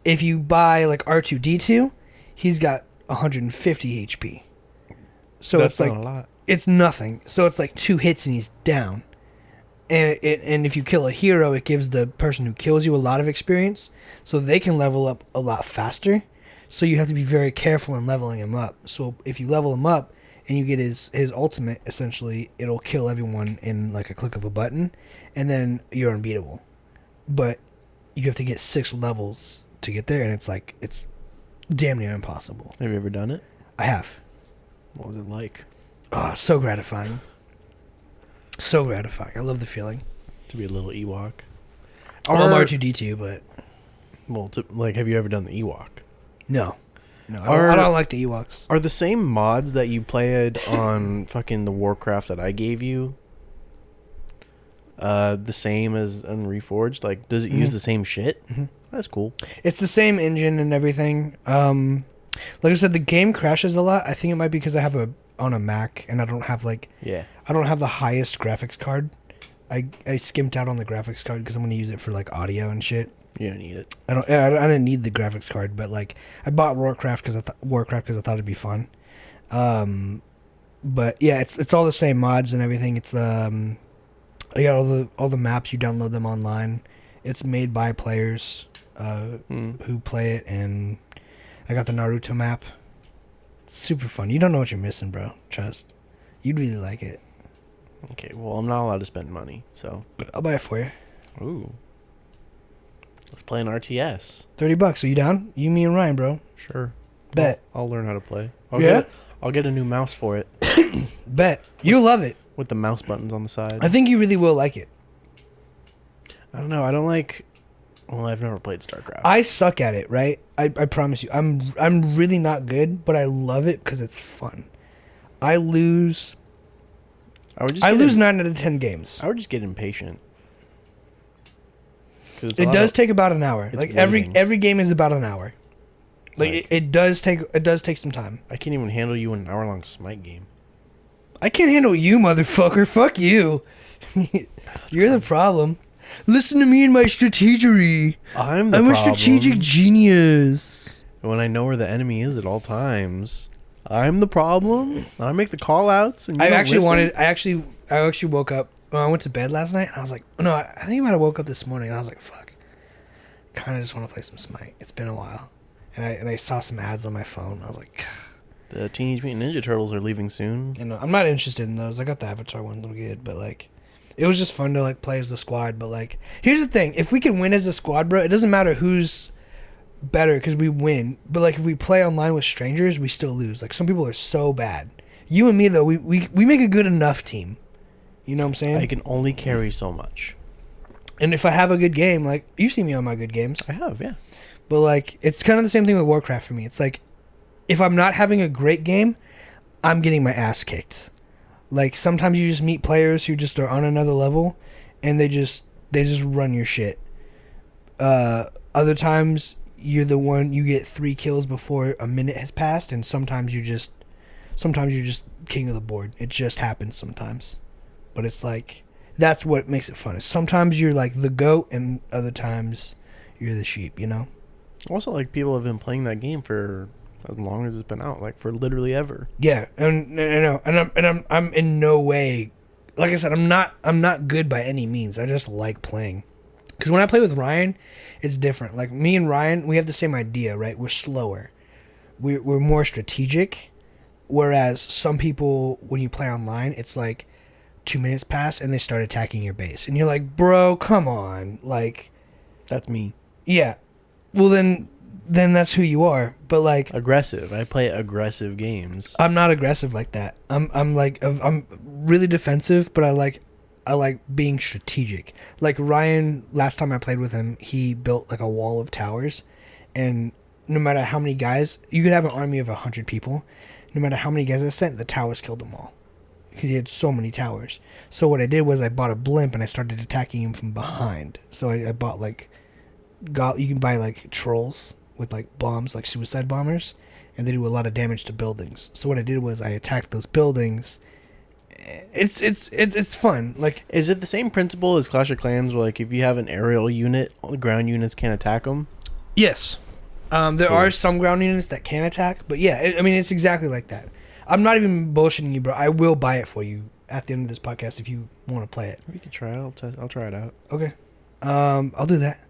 If you buy like R2-D2, he's got 150 HP. So that's it's like not a lot. It's nothing. So it's like 2 hits and he's down. And if you kill a hero, it gives the person who kills you a lot of experience, so they can level up a lot faster. So you have to be very careful in leveling him up. So if you level him up and you get his ultimate, essentially, it'll kill everyone in like a click of a button, and then you're unbeatable. But you have to get 6 levels to get there, and it's damn near impossible. Have you ever done it? I have. What was it like? Oh, so gratifying. So gratifying. I love the feeling. To be a little Ewok. I'm R2-D2, but... Well, have you ever done the Ewok? No. I don't like the Ewoks. Are the same mods that you played on fucking the Warcraft that I gave you the same as in Reforged? Like, does it use the same shit? Mm-hmm. That's cool. It's the same engine and everything. Like I said, the game crashes a lot. I think it might be because I have on a Mac and I don't have I don't have the highest graphics card. I skimped out on the graphics card because I'm going to use it for like audio and shit. You don't need it. I didn't need the graphics card, but like I bought Warcraft because I thought it'd be fun. But yeah, it's all the same mods and everything. It's I got all the maps. You download them online. It's made by players who play it, and I got the Naruto map. It's super fun. You don't know what you're missing, bro. Trust. You'd really like it. Okay, well, I'm not allowed to spend money, so I'll buy it for you. Ooh. Let's play an RTS. $30. Are you down? You, me, and Ryan, bro. Sure. Bet. I'll learn how to play. I'll get a new mouse for it. Bet. You'll love it. With the mouse buttons on the side. I think you really will like it. I don't know. I don't like... Well, I've never played StarCraft. I suck at it, right? I promise you. I'm really not good, but I love it because it's fun. I lose I lose 9 out of 10 games. I would just get impatient. It does take about an hour. Like every game is about an hour. Like it does take some time. I can't even handle you in an hour-long Smite game. I can't handle you, motherfucker. Fuck you. You're the problem. Listen to me and my strategery. I'm a strategic genius. When I know where the enemy is at all times, I'm the problem. I make the call-outs. And I actually woke up. I went to bed last night and I was like, no, I think I might have woke up this morning and I was like, fuck. Kind of just want to play some Smite. It's been a while. And I saw some ads on my phone. I was like, the Teenage Mutant Ninja Turtles are leaving soon. You know, I'm not interested in those. I got the Avatar one, little good, but like, it was just fun to like play as the squad. But like, here's the thing: if we can win as a squad, bro, it doesn't matter who's better because we win. But like, if we play online with strangers, we still lose. Like, some people are so bad. You and me though, we make a good enough team. You know what I'm saying? I can only carry so much. And if I have a good game, like you've seen me on my good games. I have, yeah. But like, it's kind of the same thing with Warcraft for me. It's like, if I'm not having a great game, I'm getting my ass kicked. Like, sometimes you just meet players who just are on another level, and they just run your shit. Other times, you're the one, you get 3 kills before a minute has passed, and sometimes you're just king of the board. It just happens sometimes. But it's like, that's what makes it fun. Sometimes you're like the goat, and other times you're the sheep, you know? Also, like, people have been playing that game for as long as it's been out, like for literally ever. Yeah, and I know, and I'm in no way, like I said, I'm not good by any means. I just like playing, because when I play with Ryan, it's different. Like me and Ryan, we have the same idea, right? We're slower, we're more strategic, whereas some people, when you play online, it's like 2 minutes pass and they start attacking your base, and you're like, bro, come on, like, that's me. Yeah. Well, then that's who you are. But like, aggressive. I play aggressive games. I'm not aggressive like that. I'm really defensive, but I like being strategic. Like Ryan, last time I played with him, he built like a wall of towers, and no matter how many guys, you could have an army of 100 people. No matter how many guys I sent, the towers killed them all because he had so many towers. So what I did was I bought a blimp and I started attacking him from behind. So I bought like, you can buy like trolls with like bombs, like suicide bombers, and they do a lot of damage to buildings. So what I did was I attacked those buildings. It's fun. Like, is it the same principle as Clash of Clans, where like if you have an aerial unit, all the ground units can't attack them? Yes, there are some ground units that can attack, but yeah, I mean it's exactly like that. I'm not even bullshitting you, bro. I will buy it for you at the end of this podcast if you want to play it. We can try it. I'll try it out. Okay, I'll do that.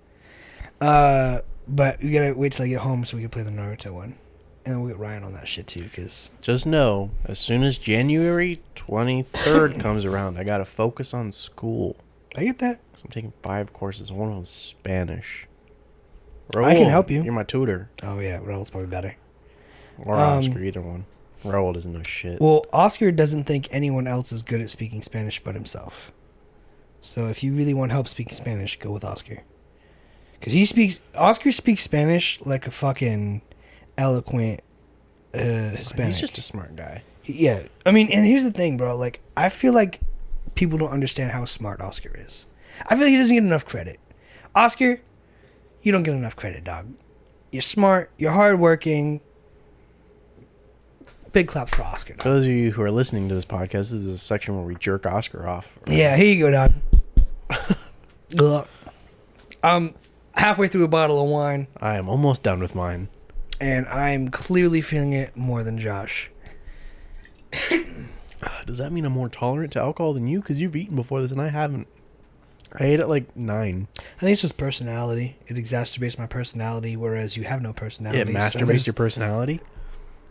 But we gotta wait till I get home so we can play the Naruto one, and then we'll get Ryan on that shit too. Cause just know, as soon as January 23rd comes around, I gotta focus on school. I get that. I'm taking 5 courses. One of them's Spanish. Raul, I can help you. You're my tutor. Oh yeah, Raul's probably better. Or Oscar, either one. Raul doesn't know shit. Well, Oscar doesn't think anyone else is good at speaking Spanish but himself. So if you really want help speaking Spanish, go with Oscar. Because Oscar speaks Spanish like a fucking eloquent Hispanic. He's just a smart guy. Yeah. I mean, and here's the thing, bro. Like, I feel like people don't understand how smart Oscar is. I feel like he doesn't get enough credit. Oscar, you don't get enough credit, dog. You're smart. You're hardworking. Big claps for Oscar, dog. For those of you who are listening to this podcast, this is a section where we jerk Oscar off. Right? Yeah, here you go, dog. Halfway through a bottle of wine. I am almost done with mine. And I'm clearly feeling it more than Josh. Does that mean I'm more tolerant to alcohol than you? Because you've eaten before this and I haven't. I ate at like 9. I think it's just personality. It exacerbates my personality, whereas you have no personality. It masturbates your personality?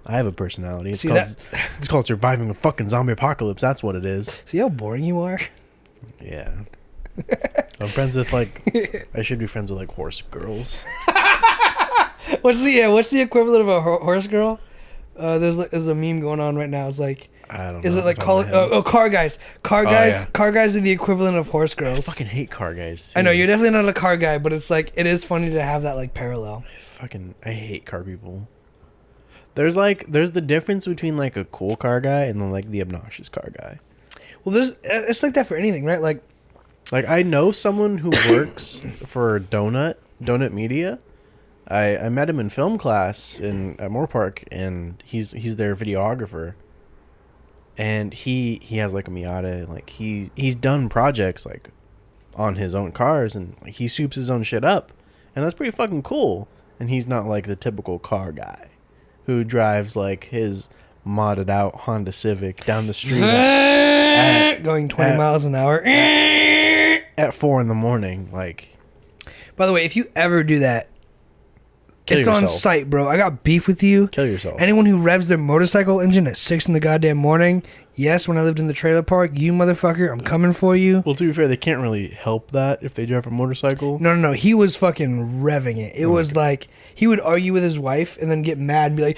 I have a personality. It's called surviving a fucking zombie apocalypse. That's what it is. See how boring you are? Yeah. I'm friends with like, I should be friends with like horse girls. What's the equivalent of a horse girl? There's a meme going on right now. It's like, I don't know. Is it like car guys? Car guys are the equivalent of horse girls. I fucking hate car guys. I know you're definitely not a car guy, but it's like it is funny to have that like parallel. I hate car people. There's the difference between like a cool car guy and then like the obnoxious car guy. Well, it's like that for anything, right? Like I know someone who works for Donut Media. I met him in film class at Moore Park, and he's their videographer. And he has like a Miata, like he's done projects like on his own cars, and like, he soups his own shit up, and that's pretty fucking cool. And he's not like the typical car guy who drives like his modded out Honda Civic down the street going 20 miles an hour at 4 a.m. Like, by the way, if you ever do that, kill it's yourself. on site, bro. I got beef with you. Kill yourself. Anyone who revs their motorcycle engine at 6 in the goddamn morning, yes, when I lived in the trailer park, you motherfucker, I'm coming for you. Well, to be fair, they can't really help that if they drive a motorcycle. No. He was fucking revving it. It was like, he would argue with his wife and then get mad and be like,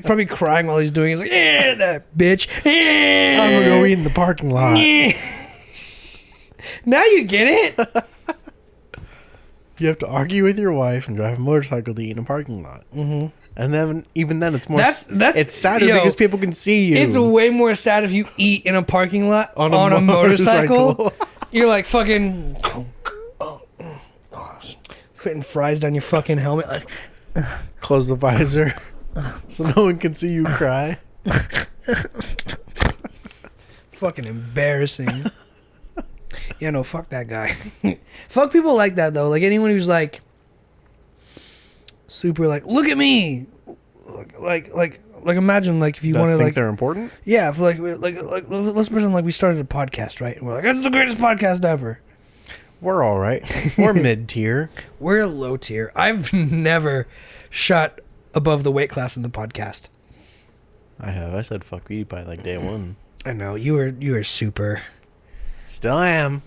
probably crying while he's doing it. He's like, that bitch. I'm going to go eat in the parking lot. Now you get it. You have to argue with your wife and drive a motorcycle to eat in a parking lot. Mm-hmm. And then, even then, it's more. It's sadder because people can see you. It's way more sad if you eat in a parking lot on a motorcycle. You're like fucking fitting fries down your fucking helmet. Like, close the visor so no one can see you cry. Fucking embarrassing. Yeah, no, fuck that guy. Fuck people like that though. Like anyone who's like super like, look at me. Like imagine like if you want to like they're important. Yeah, if like let's pretend like we started a podcast, right? And we're like, it's the greatest podcast ever. We're all right. We're mid tier. We're low tier. I've never shot above the weight class in the podcast. I have. I said fuck you by like day one. I know you were super. Still am.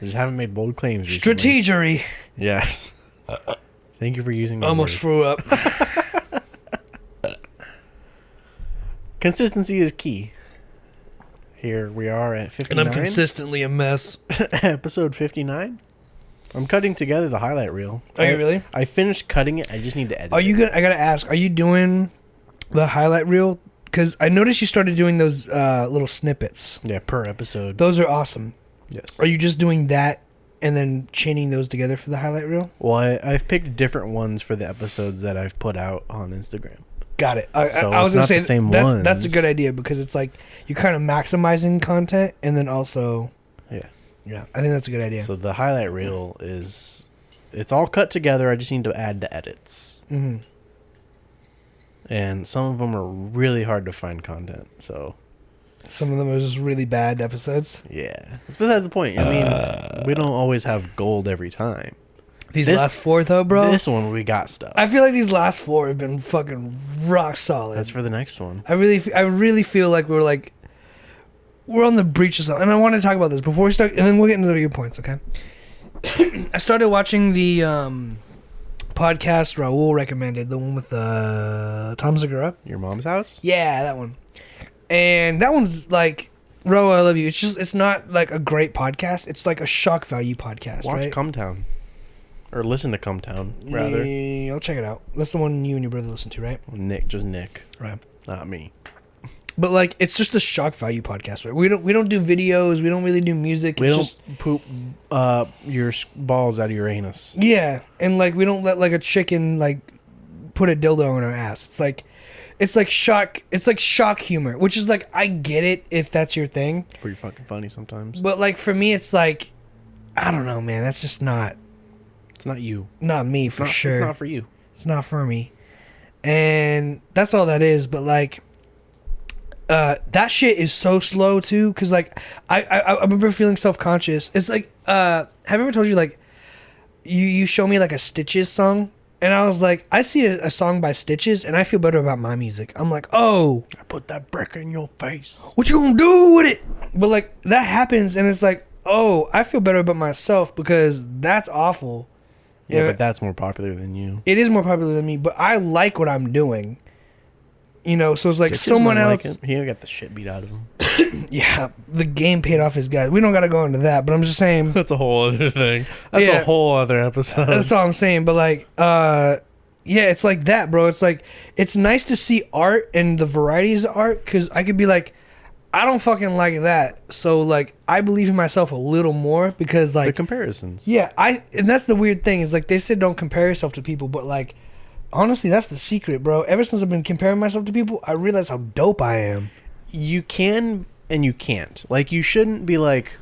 I just haven't made bold claims recently. Strategery. Yes. Thank you for using my Almost word. threw up. Consistency is key. Here we are at 59. And I'm consistently a mess. Episode 59. I'm cutting together the highlight reel. Are you really? I finished cutting it. I just need to edit Are you good? I gotta ask. Are you doing the highlight reel? Because I noticed you started doing those little snippets. Yeah, per episode. Those are awesome. Yes. Are you just doing that and then chaining those together for the highlight reel? Well, I've picked different ones for the episodes that I've put out on Instagram. Got it. So I was gonna say the same that's a good idea because it's like you're kind of maximizing content and then also yeah, I think that's a good idea. So the highlight reel it's all cut together. I just need to add the edits. Mm-hmm. And some of them are really hard to find content. So some of them are just really bad episodes. yeah, it's besides the point. I mean, we don't always have gold every time. These last 4 though, bro. This one we got stuff. I feel like these last 4 have been fucking rock solid. That's for the next one. I really feel like we're on the breach of something. And I want to talk about this before we start, and then we'll get into your points, okay? I started watching the podcast Raul recommended, the one with Tom Segura. Your mom's house? Yeah, that one. And that one's like, Raul, I love you. It's not like a great podcast. It's like a shock value podcast. Watch right? Cumtown. Or listen to Cumtown, rather. Yeah, I'll check it out. That's the one you and your brother listen to, right? Nick. Right. Not me. But like, it's just a shock value podcast, right? We don't do videos. We don't really do music. We don't poop your balls out of your anus. Yeah, and like we don't let like a chicken like put a dildo in our ass. It's like shock humor, which is like, I get it if that's your thing. It's pretty fucking funny sometimes. But like for me, it's like, I don't know, man. That's just not. It's not you. Not me for sure. It's not for you. It's not for me, and that's all that is. But like. That shit is so slow too, cause like I remember feeling self-conscious. It's like have I ever told you like you show me like a Stitches song and I was like, I see a song by Stitches and I feel better about my music. I'm like, oh, I put that brick in your face. What you gonna do with it? But like that happens and it's like, oh, I feel better about myself because that's awful. Yeah, but that's more popular than you. It is more popular than me, but I like what I'm doing. You know, so it's like Stitches someone else. Like he got the shit beat out of him. Yeah, the game paid off his guys. We don't got to go into that, but I'm just saying. That's a whole other thing. That's a whole other episode. That's all I'm saying. But like, yeah, it's like that, bro. It's like, it's nice to see art and the varieties of art because I could be like, I don't fucking like that. So like I believe in myself a little more because The like comparisons. yeah, and that's the weird thing is like they said don't compare yourself to people, but like honestly that's the secret, bro. Ever since I've been comparing myself to people, I realize how dope I am. You can and you can't. Like, you shouldn't be like,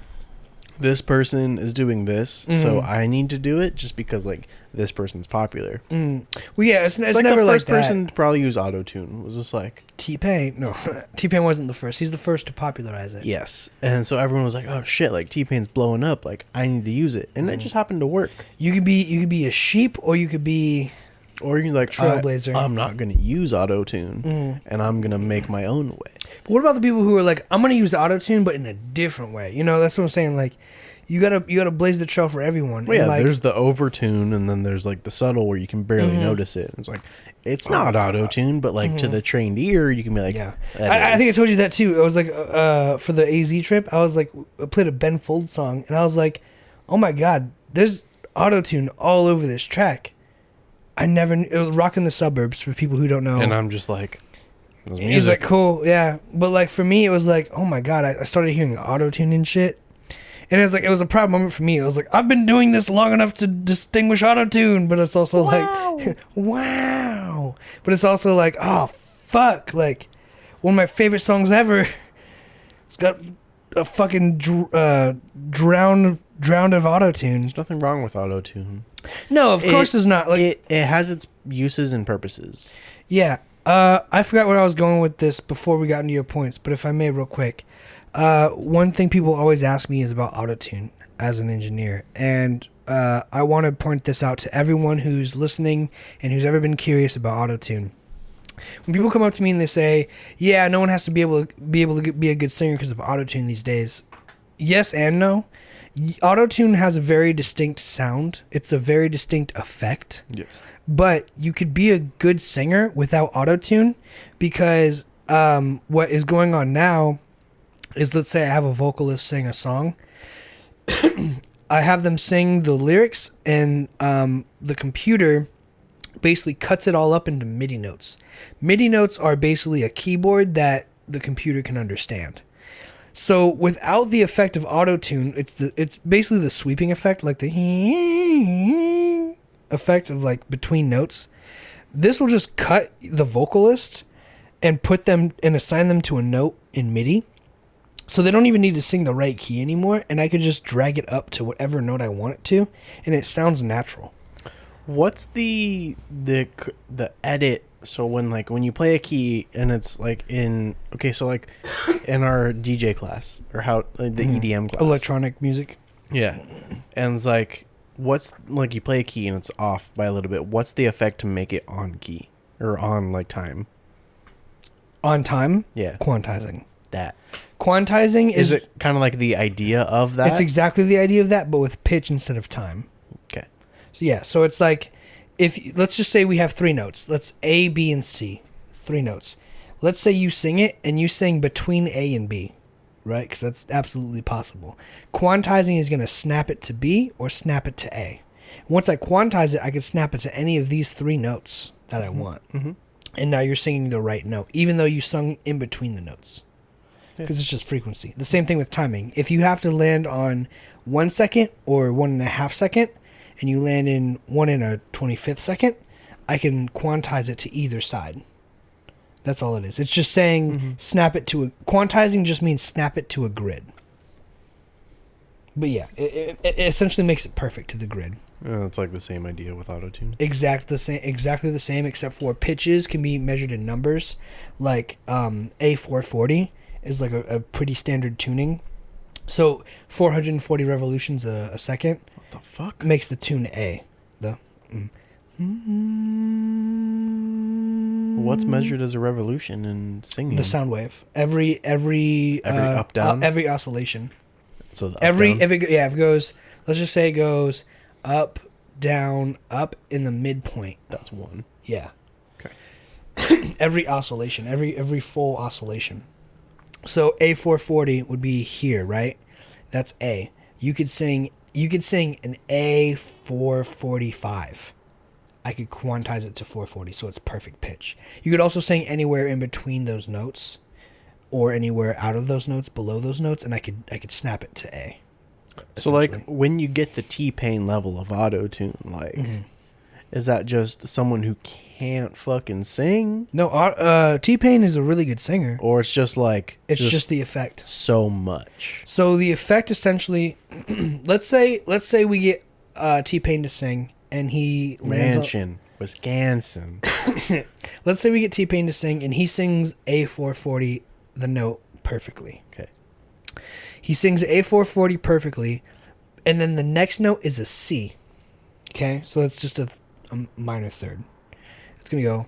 this person is doing this, so I need to do it just because, like, this person's popular. Well, yeah, it's It's like never the first like that. person to probably use auto-tune was just like, T-Pain, no, T-Pain wasn't the first. He's the first to popularize it. yes. And so everyone was like, oh shit, like T-Pain's blowing up, like I need to use it. And it just happened to work. You could be a sheep, or you could be Or you can like, trailblazer. I'm not going to use auto-tune and I'm going to make my own way. But what about the people who are like, I'm gonna use auto-tune, but in a different way? You know, that's what I'm saying. Like, you gotta blaze the trail for everyone. Well, yeah, and like, there's the overtune, and then there's like the subtle where you can barely notice it. It's like, it's not auto-tune, but like to the trained ear, you can be like, yeah. "That I think I is." told you that too. I was like, for the AZ trip, I was like, I played a Ben Folds song, and I was like, oh my god, there's auto-tune all over this track. I never it was Rockin' the Suburbs for people who don't know. And I'm just like, "This He's music." like, cool, yeah. But like for me, it was like, oh my god, I started hearing auto-tune and shit. And it was like, it was a proud moment for me. It was like, I've been doing this long enough to distinguish auto-tune, but it's also like, wow. But it's also like, oh, fuck. Like, one of my favorite songs ever. It's got a fucking drowned of auto-tune. There's nothing wrong with auto-tune. No, of course there's not. Like, it has its uses and purposes. yeah. I forgot where I was going with this before we got into your points, but if I may real quick. One thing people always ask me is about autotune as an engineer, and I want to point this out to everyone who's listening and who's ever been curious about autotune. When people come up to me and they say, "Yeah, no one has to be able to be a good singer because of autotune these days," yes and no. Autotune has a very distinct sound. It's a very distinct effect. Yes. But you could be a good singer without autotune because what is going on now is, let's say I have a vocalist sing a song. I have them sing the lyrics, and the computer basically cuts it all up into MIDI notes. MIDI notes are basically a keyboard that the computer can understand. So without the effect of auto-tune, it's basically the sweeping effect, like the effect of like between notes. This will just cut the vocalist and put them and assign them to a note in MIDI. So they don't even need to sing the right key anymore, and I could just drag it up to whatever note I want it to, and it sounds natural. What's the edit? So when you play a key and it's like in our DJ class or the EDM class, Electronic music. yeah, and it's like, what's like you play a key and it's off by a little bit. What's the effect to make it on key or on like time? On time? Yeah, Quantizing. that. Quantizing Is it kind of like the idea of that? It's exactly the idea of that, but with pitch instead of time. Okay. So yeah, so it's like, let's just say we have three notes. Let's A, B, and C. Three notes. Let's say you sing it, and you sing between A and B, right? Because that's absolutely possible. Quantizing is going to snap it to B or snap it to A. Once I quantize it, I can snap it to any of these three notes that I want. Mm-hmm. And now you're singing the right note, even though you sung in between the notes. Because it's just frequency. The same thing with timing. If you have to land on 1 second or 1.5 seconds, and you land in 1 1/25 second, I can quantize it to either side. That's all it is. It's just saying snap it to a... Quantizing just means snap it to a grid. But yeah, it essentially makes it perfect to the grid. It's like the same idea with auto-tune. Exactly the same, except for pitches can be measured in numbers. Like A440 is like a pretty standard tuning. So 440 revolutions a second. What the fuck? Makes the tune A. What's measured as a revolution in singing? The sound wave. Every up down. Every oscillation. So the up, If down? it goes, let's just say it goes up, down, up in the midpoint. That's one. Yeah. Okay. Every oscillation, every full oscillation. So A440 would be here, right? That's A. You could sing an A445. I could quantize it to 440, so it's perfect pitch. You could also sing anywhere in between those notes, or anywhere out of those notes, below those notes, and I could snap it to A. So like when you get the T-Pain level of auto-tune, like is that just someone who can't fucking sing? No, T-Pain is a really good singer. Or it's just like it's just the effect. So much. So the effect essentially, let's say we get T-Pain to sing and he lands Wisconsin. Let's say we get T-Pain to sing and he sings A440 the note perfectly. Okay. He sings A440 perfectly, and then the next note is a C. Okay, so it's just a minor third. It's gonna go.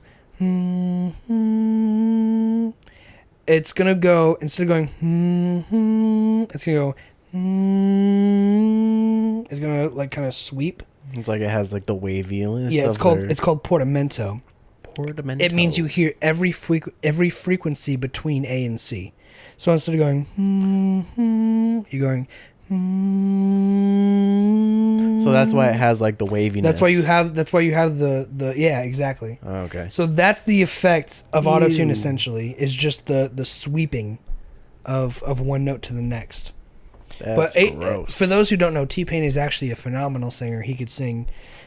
It's gonna go instead of going. It's gonna go. It's gonna like kind of sweep. It's like it has like the waviness. Yeah, it's called Portamento. Portamento. It means you hear every frequency between A and C. So instead of going, you're going. So that's why it has like the waviness. That's why you have the yeah, exactly. Oh, okay. So that's the effect of autotune essentially, is just the sweeping of one note to the next. That's gross. For those who don't know, T-Pain is actually a phenomenal singer. He could sing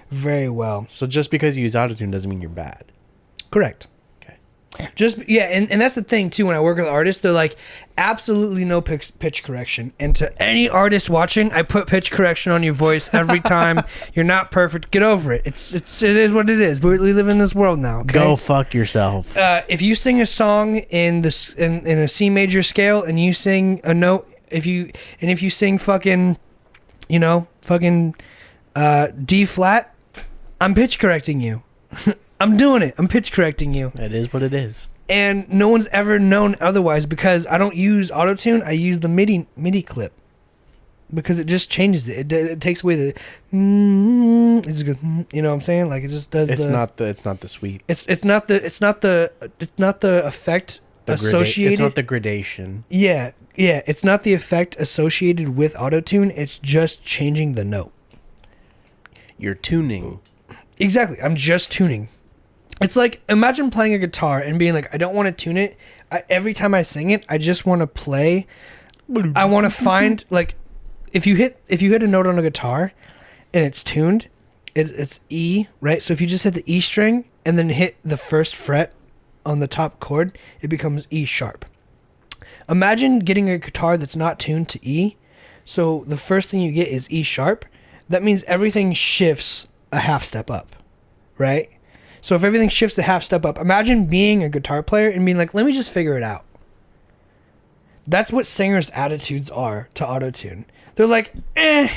very well. So just because you use autotune doesn't mean you're bad. Correct. Okay. And that's the thing too. When I work with artists, they're like, absolutely no pitch correction. And to any artist watching, I put pitch correction on your voice every time. You're not perfect. Get over it. It is what it is. We live in this world now. Okay? Go fuck yourself. If you sing a song in a C major scale and you sing a note, if you sing fucking D flat, I'm pitch correcting you. I'm doing it. I'm pitch correcting you. It is what it is. And no one's ever known otherwise because I don't use autotune. I use the MIDI clip because it just changes it. It takes away the. It just goes. You know what I'm saying? Like it just does. It's not the sweep. It's not the effect associated. It's not the gradation. Yeah. It's not the effect associated with autotune. It's just changing the note. You're tuning. Exactly. I'm just tuning. It's like, imagine playing a guitar and being like, I don't want to tune it. Every time I sing it, I just want to play. I want to find, like, if you hit a note on a guitar and it's tuned, it's E, right? So if you just hit the E string and then hit the first fret on the top chord, it becomes E sharp. Imagine getting a guitar that's not tuned to E. So the first thing you get is E sharp. That means everything shifts a half step up, right? So if everything shifts a half step up, imagine being a guitar player and being like, let me just figure it out. That's what singers' attitudes are to autotune. They're like, let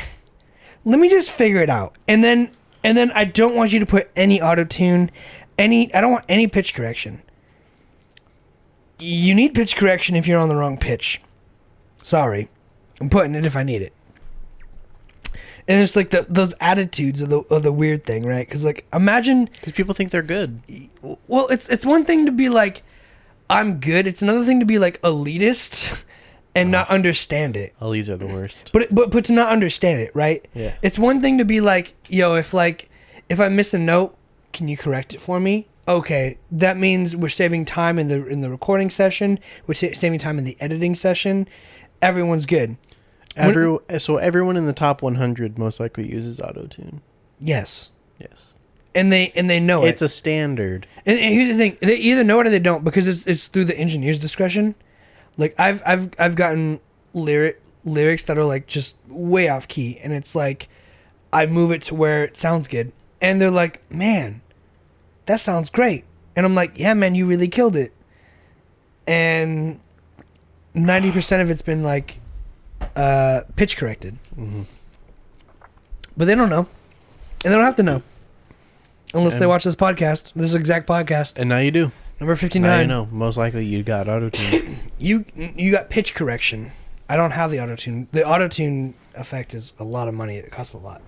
me just figure it out. And then I don't want you to put any autotune, I don't want any pitch correction. You need pitch correction if you're on the wrong pitch. Sorry. I'm putting it if I need it. And it's like those attitudes of the weird thing, right? Because like imagine, because people think they're good. Well, it's one thing to be like, I'm good. It's another thing to be like elitist and not understand it. Elites are the worst. But to not understand it, right? Yeah. It's one thing to be like, yo, if I miss a note, can you correct it for me? Okay, that means we're saving time in the recording session. We're saving time in the editing session. Everyone's good. So everyone in the top 100 most likely uses autotune. Yes. Yes. And they know it's a standard. And here's the thing: they either know it or they don't, because it's through the engineer's discretion. Like I've gotten lyrics that are like just way off key, and it's like I move it to where it sounds good, and they're like, "Man, that sounds great," and I'm like, "Yeah, man, you really killed it." And 90% of it's been like pitch corrected. Mm-hmm. But they don't know, and they don't have to know unless they watch this podcast, this exact podcast. And now you do. Number 59. Now you know. Most likely you got autotune. You got pitch correction. I don't have the autotune. The autotune effect is a lot of money. It costs a lot.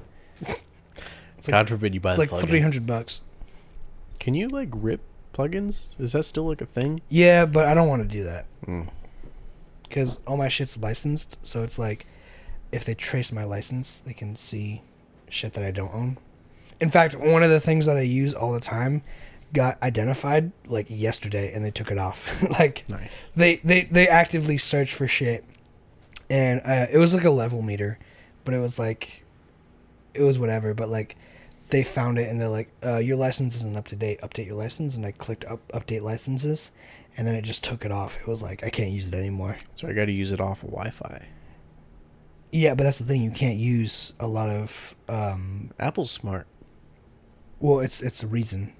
God forbid you buy the plugin. It's like $300. Can you like rip plugins? Is that still like a thing? Yeah, but I don't want to do that. Because all my shit's licensed, so it's like if they trace my license, they can see shit that I don't own. In fact, one of the things that I use all the time got identified like yesterday, and they took it off. Like, Nice. They actively searched for shit, and it was like a level meter, but it was whatever. But like, they found it, and they're like, your license isn't up to date. Update your license, and I clicked update licenses, and then it just took it off. It was like, I can't use it anymore. So I got to use it off of Wi-Fi. Yeah, but that's the thing. You can't use a lot of. Apple's smart. Well, it's a reason.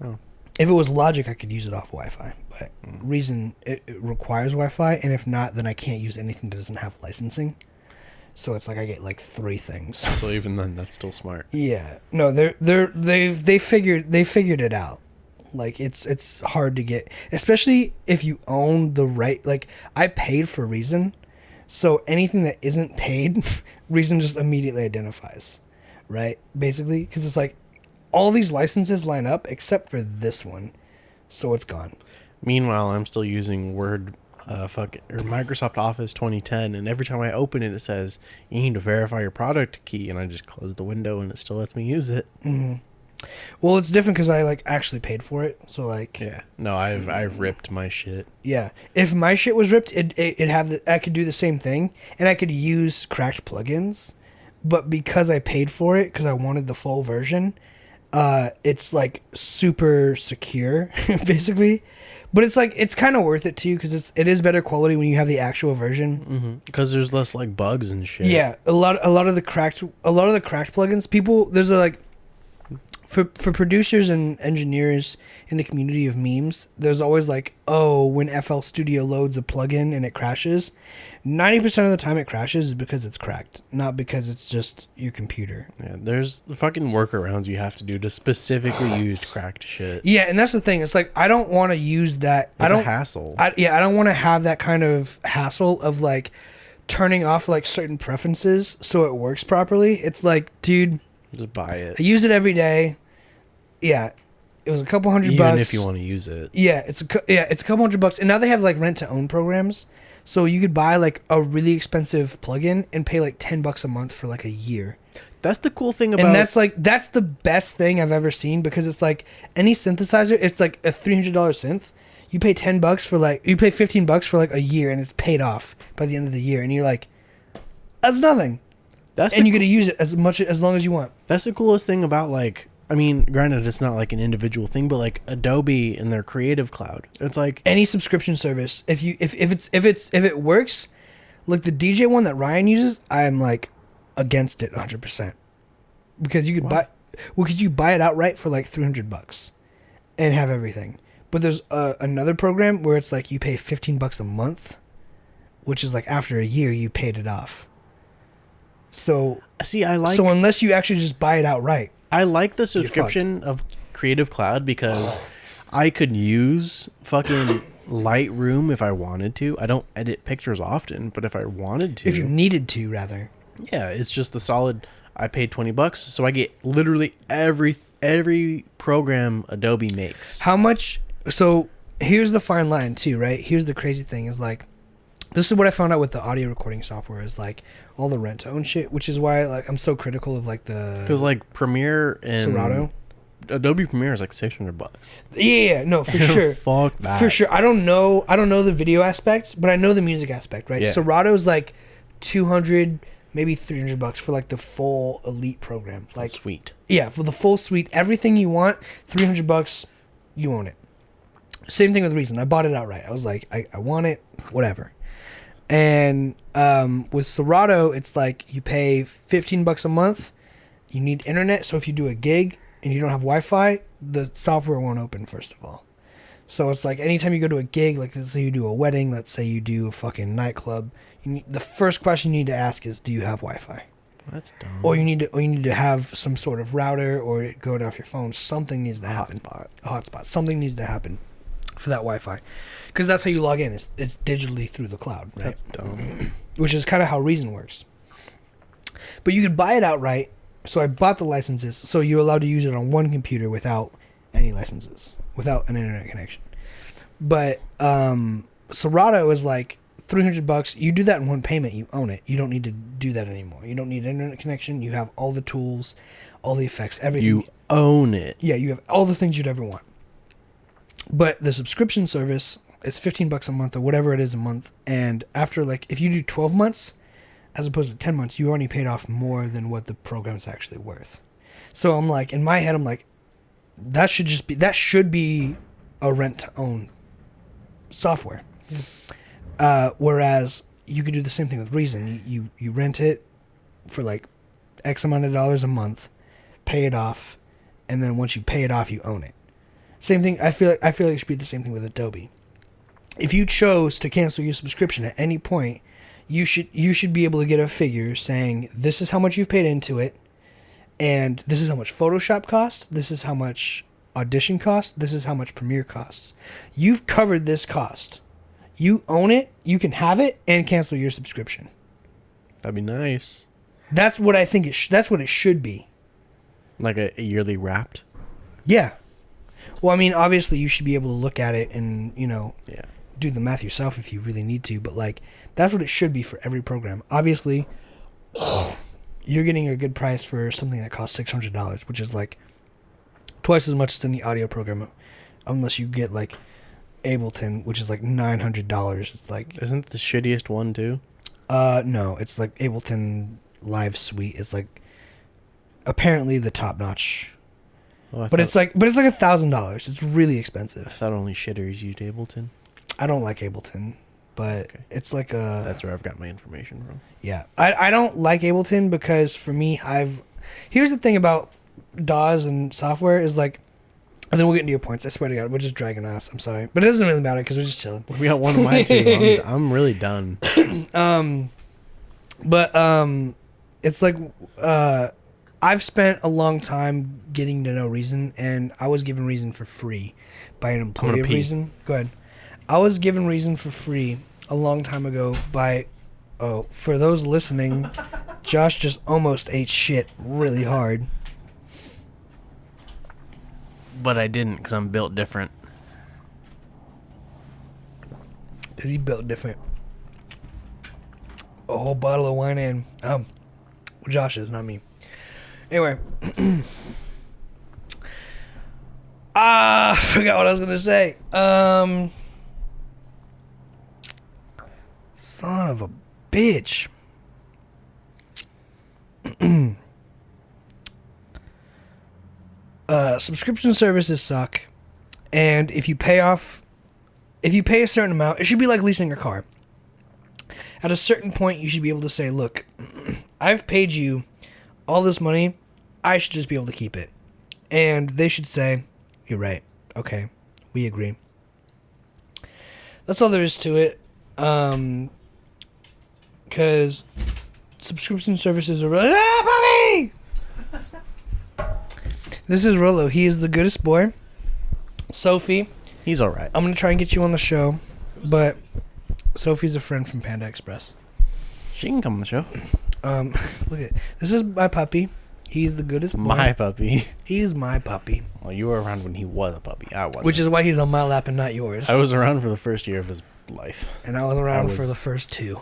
Oh. If it was Logic, I could use it off Wi-Fi. But Reason, it requires Wi-Fi, and if not, then I can't use anything that doesn't have licensing. So it's like I get like 3 things. So even then, that's still smart. Yeah. No, they figured it out. Like, it's hard to get, especially if you own the right. Like, I paid for Reason, so anything that isn't paid, Reason just immediately identifies, right? Basically, because it's like all these licenses line up except for this one, so it's gone. Meanwhile, I'm still using Word, or Microsoft Office 2010, and every time I open it, it says you need to verify your product key, and I just close the window, and it still lets me use it. Mm-hmm. Well, it's different because I like actually paid for it, so like. Yeah. No, I've ripped my shit. Yeah, if my shit was ripped, I could do the same thing, and I could use cracked plugins, but because I paid for it because I wanted the full version, it's like super secure, basically. But it's like, it's kind of worth it too because it is better quality when you have the actual version. Because there's less like bugs and shit. Yeah, a lot of the cracked plugins, there's a like. For producers and engineers in the community of memes, there's always like, oh, when FL Studio loads a plugin and it crashes, 90% of the time it crashes is because it's cracked, not because it's just your computer. Yeah, there's the fucking workarounds you have to do to specifically use cracked shit. Yeah, and that's the thing. It's like, I don't want to use that. It's a hassle. I don't want to have that kind of hassle of like turning off like certain preferences so it works properly. It's like, dude, just buy it. I use it every day. Yeah, it was a couple $100. Even if you want to use it. Yeah, it's a couple $100, and now they have like rent to own programs, so you could buy like a really expensive plugin and pay like $10 a month for like a year. That's the cool thing about. And that's the best thing I've ever seen, because it's like any synthesizer, it's like a $300 synth. You pay $10 for like, you pay $15 for like a year, and it's paid off by the end of the year, and you're like, that's nothing. You get to use it as long as you want. That's the coolest thing about, like, I mean, granted, it's not like an individual thing, but like Adobe and their Creative Cloud, it's like any subscription service. If it works, like the DJ one that Ryan uses, I'm like against it 100%, because you could you buy it outright for like $300 and have everything. But there's another program where it's like you pay $15 a month, which is like after a year you paid it off. So so unless you actually just buy it outright. I like the subscription of Creative Cloud because I could use fucking Lightroom if I wanted to. I don't edit pictures often, but if I wanted to, if you needed to, rather. Yeah, it's just the solid. I paid $20, so I get literally every program Adobe makes. How much? So here's the fine line too, right? Here's the crazy thing is like, this is what I found out with the audio recording software is like all the rent to own shit, which is why like I'm so critical of like the, because like Premiere and Serato, Adobe Premiere is like $600. Yeah, no, for sure. Fuck that. For sure. I don't know the video aspect, but I know the music aspect, right? Yeah. Serato's like $200, maybe $300 for like the full elite program. Like, sweet. Yeah, for the full suite, everything you want, $300, you own it. Same thing with Reason. I bought it outright. I was like, I want it, whatever. And with Serato, it's like you pay $15 a month. You need internet, so if you do a gig and you don't have Wi-Fi, the software won't open, first of all. So it's like anytime you go to a gig, like let's say you do a wedding, let's say you do a fucking nightclub, the first question you need to ask is, do you have Wi-Fi? That's dumb. Or you need to have some sort of router, or go it off your phone. Something needs to happen. A hotspot. Something needs to happen for that Wi-Fi, because that's how you log in. It's digitally through the cloud, right? That's dumb. Which is kind of how Reason works. But you could buy it outright. So I bought the licenses, so you're allowed to use it on one computer without any licenses, without an internet connection. But Serato is like $300. You do that in one payment, you own it. You don't need to do that anymore. You don't need an internet connection. You have all the tools, all the effects, everything. You own it. Yeah, you have all the things you'd ever want. But the subscription service is $15 a month or whatever it is a month. And after, like, if you do 12 months as opposed to 10 months, you already paid off more than what the program is actually worth. So I'm like, in my head, I'm like, that should be a rent to own software. Whereas you could do the same thing with Reason. You rent it for like X amount of dollars a month, pay it off, and then once you pay it off, you own it. Same thing. I feel like it should be the same thing with Adobe. If you chose to cancel your subscription at any point, you should be able to get a figure saying this is how much you've paid into it, and this is how much Photoshop costs, this is how much Audition costs, this is how much Premiere costs. You've covered this cost. You own it. You can have it and cancel your subscription. That'd be nice. That's what I think that's what it should be. Like a yearly wrapped. Yeah. Well, I mean, obviously you should be able to look at it and, Yeah. do the math yourself if you really need to, but like that's what it should be for every program. Obviously, you're getting a good price for something that costs $600, which is like twice as much as any audio program, unless you get like Ableton, which is like $900. It's like, isn't it the shittiest one too? No, it's like Ableton Live Suite is like apparently the top notch. But it's like $1,000. It's really expensive. I thought only shitters used Ableton. I don't like Ableton, but it's like a... That's where I've got my information from. Yeah. I don't like Ableton because for me, here's the thing about DAWs and software is like... And then we'll get into your points. I swear to God, we're just dragging ass. I'm sorry. But it doesn't really matter because we're just chilling. We got one of mine too. I'm really done. It's like... I've spent a long time getting to know Reason, and I was given Reason for free by an employee of Reason. Go ahead. I was given Reason for free a long time ago by... Oh, for those listening, Josh just almost ate shit really hard. But I didn't because I'm built different. Because he built different. A whole bottle of wine and... well, Josh is, not me. Anyway. I forgot what I was going to say. Son of a bitch. Subscription services suck. And if you pay a certain amount, it should be like leasing a car. At a certain point, you should be able to say, look, I've paid you all this money, I should just be able to keep it. And they should say, you're right. Okay, we agree. That's all there is to it. Because subscription services are really... Ah, puppy! This is Rolo. He is the goodest boy. Sophie. He's all right. I'm going to try and get you on the show, but Sophie's a friend from Panda Express. She can come on the show. Look at this is my puppy. He's the goodest boy. My puppy. He is my puppy. Well, you were around when he was a puppy. I wasn't. Which is why he's on my lap and not yours. I was around for the first year of his life. And I was around for the first 2.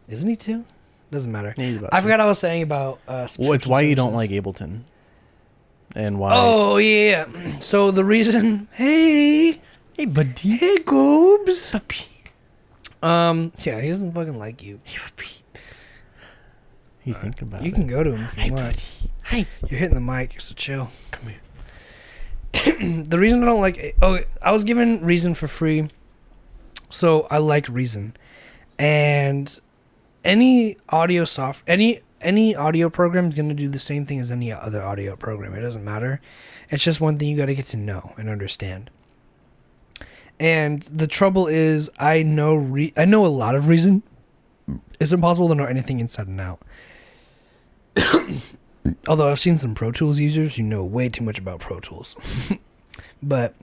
Isn't he 2? Doesn't matter. Yeah, I forgot I was saying about well, it's why you don't like Ableton. And why... Oh, yeah. So the reason... Hey, buddy. Hey, Goobs. Puppy. Yeah, he doesn't fucking like you. Hey, puppy. He's thinking about it. You can go to him if you want. Hey. You're hitting the mic, so chill. Come here. The reason I don't like... I was given Reason for free, so I like Reason. And any audio any audio program is going to do the same thing as any other audio program. It doesn't matter. It's just one thing you got to get to know and understand. And the trouble is, I know a lot of Reason. It's impossible to know anything inside and out. Although I've seen some Pro Tools users who know way too much about Pro Tools. But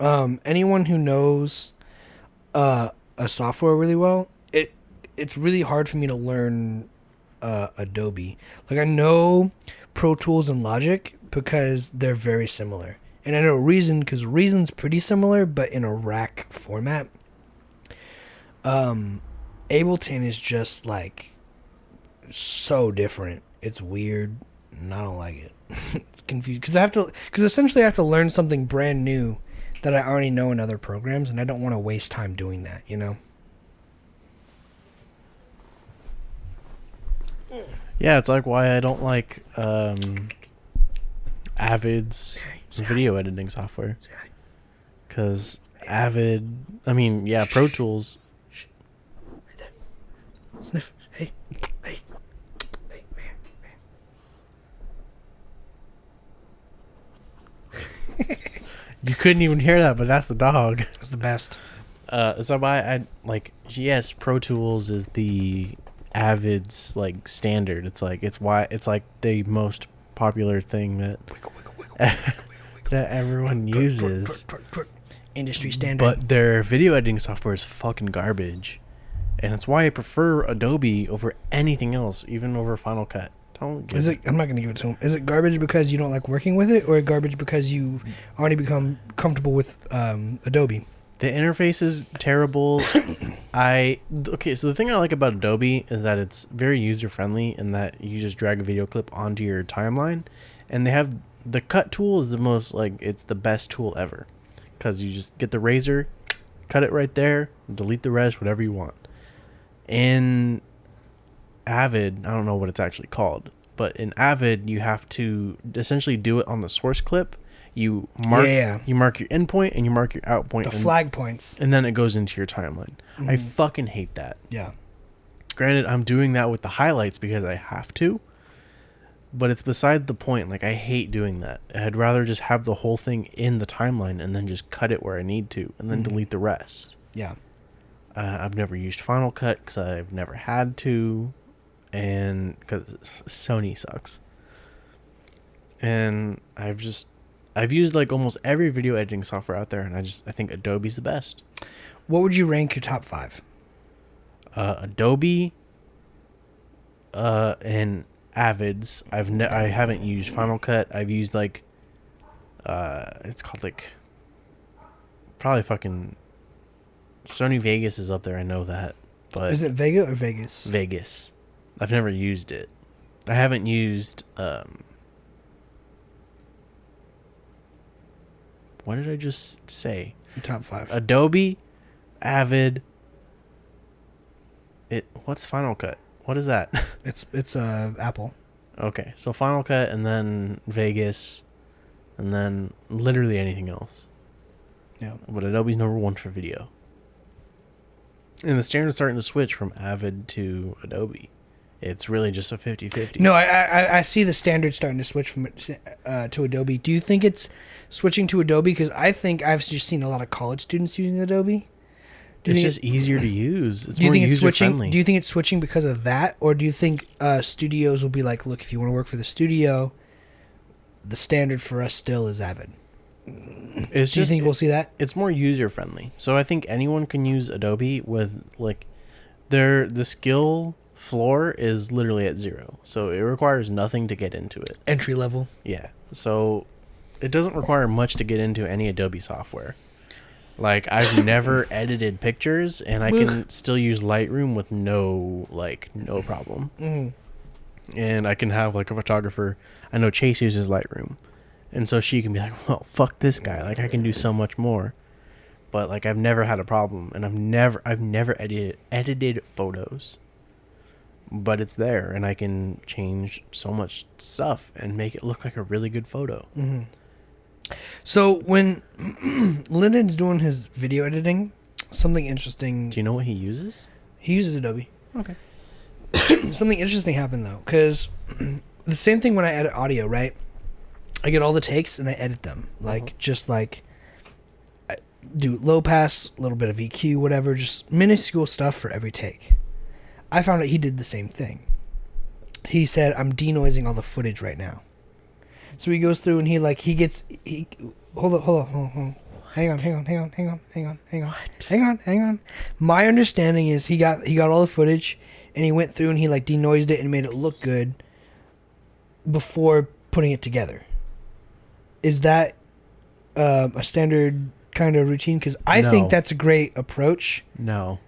anyone who knows a software really well, it's really hard for me to learn Adobe. Like, I know Pro Tools and Logic because they're very similar. And I know Reason because Reason's pretty similar, but in a rack format. Ableton is just, like, so different. It's weird. and I don't like it. It's confused because essentially I have to learn something brand new that I already know in other programs, and I don't want to waste time doing that, you know? Yeah, it's like why I don't like Avid's video editing software. Because Avid, I mean, yeah, Pro Tools. Right there. Sniff. Hey. Hey. Hey. You couldn't even hear that, but that's the dog. That's the best. So why I like, yes, Pro Tools is the Avid's like standard. It's like it's like the most popular thing that that everyone uses. Industry standard. But their video editing software is fucking garbage, and it's why I prefer Adobe over anything else, even over Final Cut. Is it? I'm not gonna give it to him. Is it garbage because you don't like working with it, or garbage because you've already become comfortable with Adobe? The interface is terrible. Okay, so the thing I like about Adobe is that it's very user friendly, in that you just drag a video clip onto your timeline, and they have the cut tool is the most like it's the best tool ever, because you just get the razor, cut it right there, delete the rest, whatever you want. In Avid, I don't know what it's actually called, but in Avid you have to essentially do it on the source clip. You mark your in point and you mark your out point. The flag points. And then it goes into your timeline. I fucking hate that. Yeah. Granted, I'm doing that with the highlights because I have to, but it's beside the point. Like, I hate doing that. I'd rather just have the whole thing in the timeline and then just cut it where I need to and then delete the rest. Yeah. I've never used Final Cut because I've never had to, and because Sony sucks. And I've used like almost every video editing software out there, and I think Adobe's the best. What would you rank your top 5? Adobe, and Avid's. I haven't used Final Cut. I've used like, it's called like, probably fucking Sony Vegas is up there. I know that, but is it Vega or Vegas? Vegas. I've never used it. I haven't used what did I just say? Your top 5. Adobe, Avid. What's Final Cut? What is that? It's Apple. Okay, so Final Cut, and then Vegas, and then literally anything else. Yeah. But Adobe's number 1 for video. And the standard's starting to switch from Avid to Adobe. It's really just a 50-50. No, I see the standard starting to switch from to Adobe. Do you think it's switching to Adobe? Because I think I've just seen a lot of college students using Adobe. It's just easier to use. It's do you more think it's user-friendly. switching? Do you think it's switching because of that, or do you think studios will be like, look, if you want to work for the studio, the standard for us still is Avid? Do you think we'll see that? It's more user-friendly. So I think anyone can use Adobe with like the skill floor is literally at 0, so it requires nothing to get into it. Entry level. Yeah, so it doesn't require much to get into any Adobe software. Like, I've never edited pictures, and I can still use Lightroom with no problem. And I can have like a photographer. I know Chase uses Lightroom, and so she can be like, well, fuck this guy, like I can do so much more. But like, I've never had a problem, and I've never edited photos. But it's there, and I can change so much stuff and make it look like a really good photo. So when Lyndon's doing his video editing, something interesting. Do you know what he uses? He uses Adobe. Okay. Something interesting happened though, because the same thing when I edit audio, right? I get all the takes and I edit them, just like I do low pass, a little bit of EQ, whatever, just minuscule stuff for every take. I found out he did the same thing. He said, I'm denoising all the footage right now. So he goes through and he hold on. Hang on. My understanding is he got all the footage and he went through and he denoised it and made it look good before putting it together. Is that a standard kind of routine? Because I think that's a great approach. No.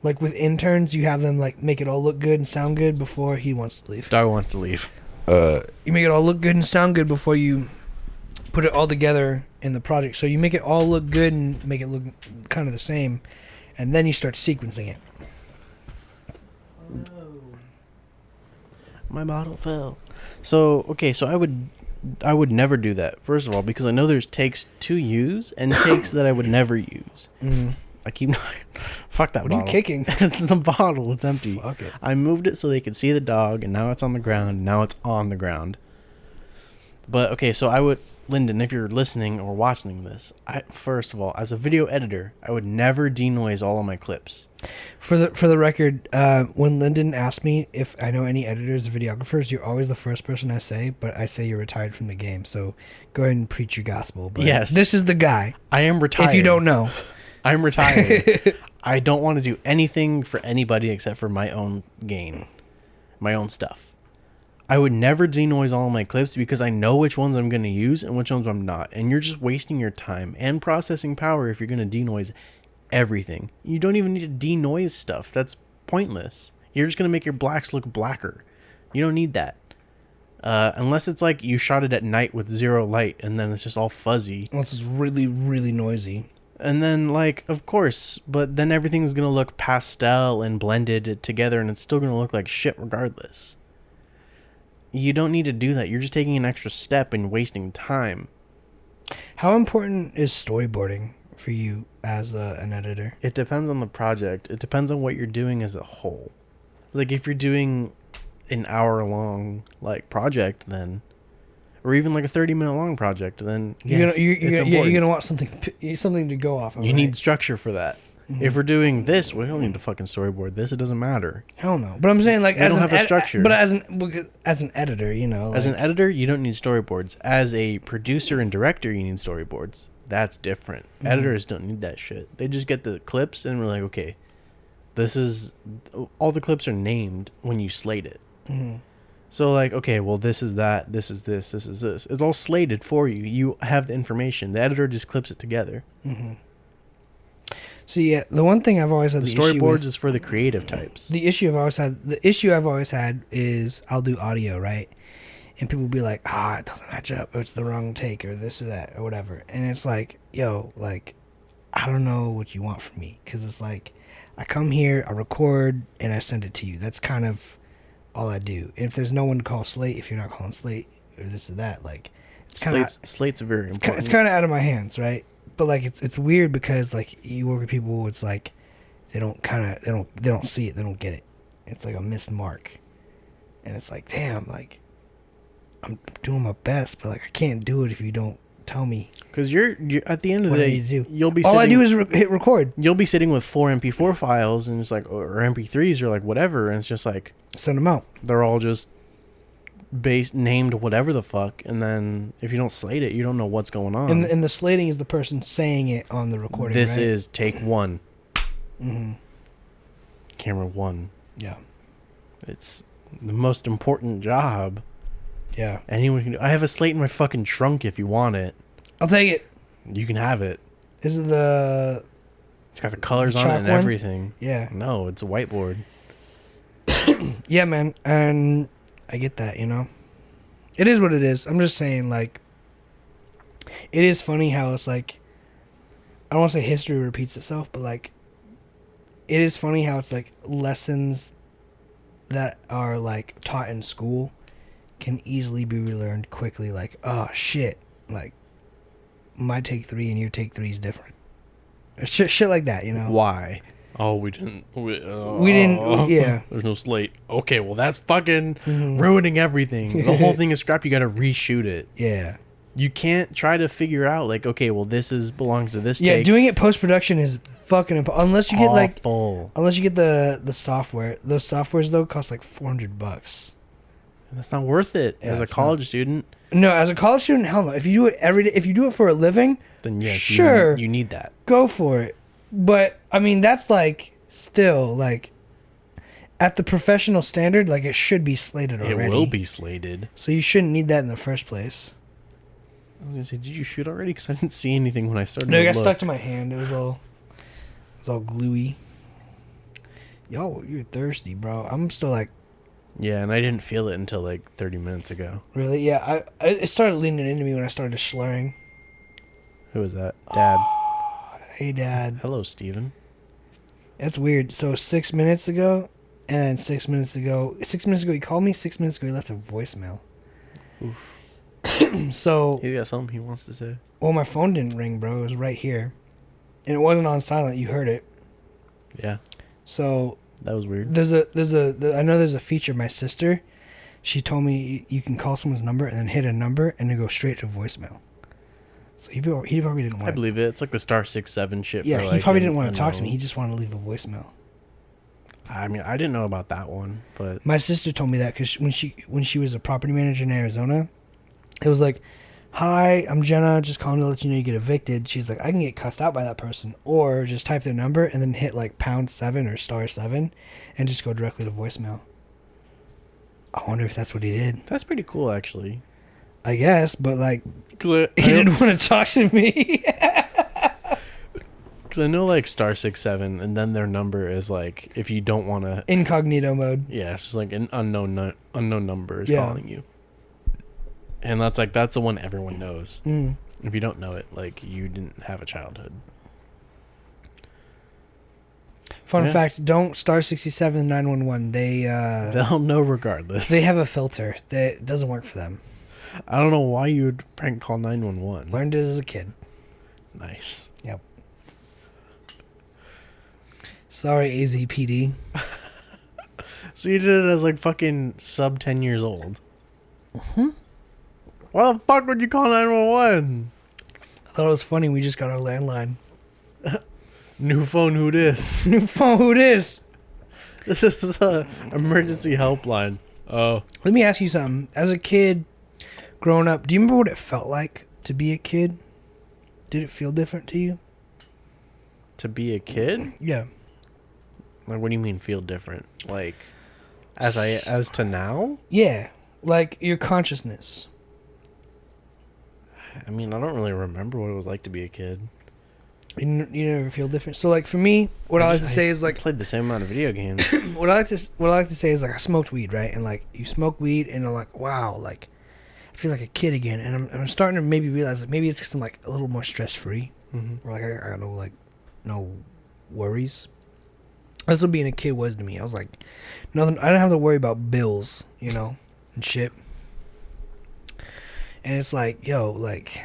Like with interns, you have them make it all look good and sound good before he wants to leave. Dog wants to leave. You make it all look good and sound good before you put it all together in the project. So you make it all look good and make it look kind of the same, and then you start sequencing it. My bottle fell. So okay, so I would never do that. First of all, because I know there's takes to use and takes that I would never use. I keep fuck that What bottle. are you kicking? It's the bottle. It's empty. Fuck it. I moved it so they could see the dog, and now it's on the ground. Now it's on the ground. But okay, so I would, Lyndon, if you're listening or watching this, first of all, as a video editor, I would never denoise all of my clips. For the record, when Lyndon asked me if I know any editors or videographers, you're always the first person I say, but I say you're retired from the game. So go ahead and preach your gospel. But yes, this is the guy. I am retired. If you don't know, I'm retired. I don't want to do anything for anybody except for my own gain, my own stuff. I would never denoise all of my clips because I know which ones I'm going to use and which ones I'm not. And you're just wasting your time and processing power if you're going to denoise everything. You don't even need to denoise stuff. That's pointless. You're just going to make your blacks look blacker. You don't need that. Unless it's like you shot it at night with zero light and then it's just all fuzzy. Unless it's really, really noisy. And then, like, of course, but then everything's going to look pastel and blended together and it's still going to look like shit regardless. You don't need to do that. You're just taking an extra step and wasting time. How important is storyboarding for you as an editor? It depends on the project. It depends on what you're doing as a whole. Like, if you're doing an hour-long, like, project, then... Or even, like, a 30-minute long project, then, yes, you're important. gonna want something to go off of. You need structure for that. Mm-hmm. If we're doing this, we don't need to fucking storyboard this. It doesn't matter. Hell no. But I'm saying, like, we don't have a structure. But as an editor, you know, as an editor, you don't need storyboards. As a producer and director, you need storyboards. That's different. Mm-hmm. Editors don't need that shit. They just get the clips and we're like, okay, this is all the clips are named when you slate it. Mm-hmm. So, like, okay, well, this is that, this is this, this is this. It's all slated for you. You have the information. The editor just clips it together. Mm-hmm. So, yeah, the one thing I've always had the storyboards is for the creative types. The issue I've always had is I'll do audio, right? And people will be like, it doesn't match up, or it's the wrong take, or this or that, or whatever. And it's like, yo, like, I don't know what you want from me. Because it's like, I come here, I record, and I send it to you. That's kind of all I do. And if there's no one to call Slate, if you're not calling Slate or this or that, like, it's kind of Slate's very important. It's kind of out of my hands, right? But like it's weird because like you work with people, it's like they don't see it, they don't get it. It's like a missed mark, and it's like, damn, like I'm doing my best, but like I can't do it if you don't tell me. Because you're at the end of the day, you'll be all I do is hit record. You'll be sitting with 4 MP4 files and it's like, or MP3s or like whatever, and it's just like send them out. They're all just named whatever the fuck, and then if you don't slate it, you don't know what's going on. And the slating is the person saying it on the recording. This right? is take 1. Mm-hmm. Camera 1. Yeah. It's the most important job. Yeah. Anyone can do. I have a slate in my fucking trunk if you want it. I'll take it. You can have it. Is it the... It's got the colors on it and everything. Yeah. No, it's a whiteboard. Yeah, man. And I get that, you know? It is what it is. I'm just saying, like... It is funny how it's like... I don't want to say history repeats itself, but like... It is funny how it's like lessons that are like taught in school can easily be relearned quickly. Like, oh shit, like my take 3 and your take 3 is different. Shit like that, you know? Why? Oh, we didn't. Yeah. There's no slate. Okay, well that's fucking ruining everything. The whole thing is scrapped. You got to reshoot it. Yeah. You can't try to figure out like, okay, well this belongs to this. Yeah, take. doing it post production is fucking unless you get awful. Unless you get the software. Those softwares though cost like $400. And that's not worth it as a college student. No, as a college student, hell no. If you do it every day, if you do it for a living, then yes, sure, you need that. Go for it. But I mean, that's like still like at the professional standard, like it should be slated already. It will be slated. So you shouldn't need that in the first place. I was gonna say, did you shoot already? Because I didn't see anything when I started. No, it got stuck to my hand. It was all gluey. Yo, you're thirsty, bro. I'm still like Yeah, and I didn't feel it until like 30 minutes ago. Really? Yeah, it started leaning into me when I started slurring. Who was that? Dad. Hey, Dad. Hello, Steven. That's weird. So 6 minutes ago, and 6 minutes ago, he called me. 6 minutes ago, he left a voicemail. Oof. So He got something he wants to say. Well, my phone didn't ring, bro. It was right here, and it wasn't on silent. You heard it. Yeah. So That was weird. I know there's a feature. My sister, she told me you can call someone's number and then hit a number and it go straight to voicemail. So he probably didn't want. I believe it. It's like the *6-7 shit. Yeah, for he like probably didn't want to talk to me. He just wanted to leave a voicemail. I mean, I didn't know about that one, but My sister told me that because when she was a property manager in Arizona, it was like, "Hi, I'm Jenna. Just calling to let you know you get evicted." She's like, "I can get cussed out by that person, or just type their number and then hit like #7 or *7, and just go directly to voicemail." I wonder if that's what he did. that's pretty cool, actually. I guess, but like, 'Cause he didn't want to talk to me. Because I know like *6-7, and then their number is like if you don't want to. Incognito mode. Yeah, it's just like an unknown number is Yeah. calling you. And that's the one everyone knows. Mm. If you don't know it, like you didn't have a childhood. Fun Yeah. fact: don't *67 911. They'll know regardless. They have a filter that doesn't work for them. I don't know why you would prank call 911. Learned it as a kid. Nice. Yep. Sorry, AZPD. So you did it as like fucking sub 10 years old. Why the fuck would you call 911? I thought it was funny. We just got our landline. New phone, who dis? New phone. Who this? This is a emergency helpline. Oh, Let me ask you something. As a kid, growing up, do you remember what it felt like to be a kid? Did it feel different to you? to be a kid? Yeah. Like, what do you mean feel different? Like, as to now? Yeah. Like your consciousness. I mean, I don't really remember what it was like to be a kid. You never feel different. So like for me, what I like to say is I like played the same amount of video games. what I like to say is like I smoked weed, right? And like you smoke weed and I'm like, wow, like I feel like a kid again. And I'm starting to maybe realize like maybe it's because I'm like a little more stress free. Mm-hmm. Or like I got no worries. That's what being a kid was to me. I was like, nothing. I didn't have to worry about bills, and shit. And it's like, yo, like,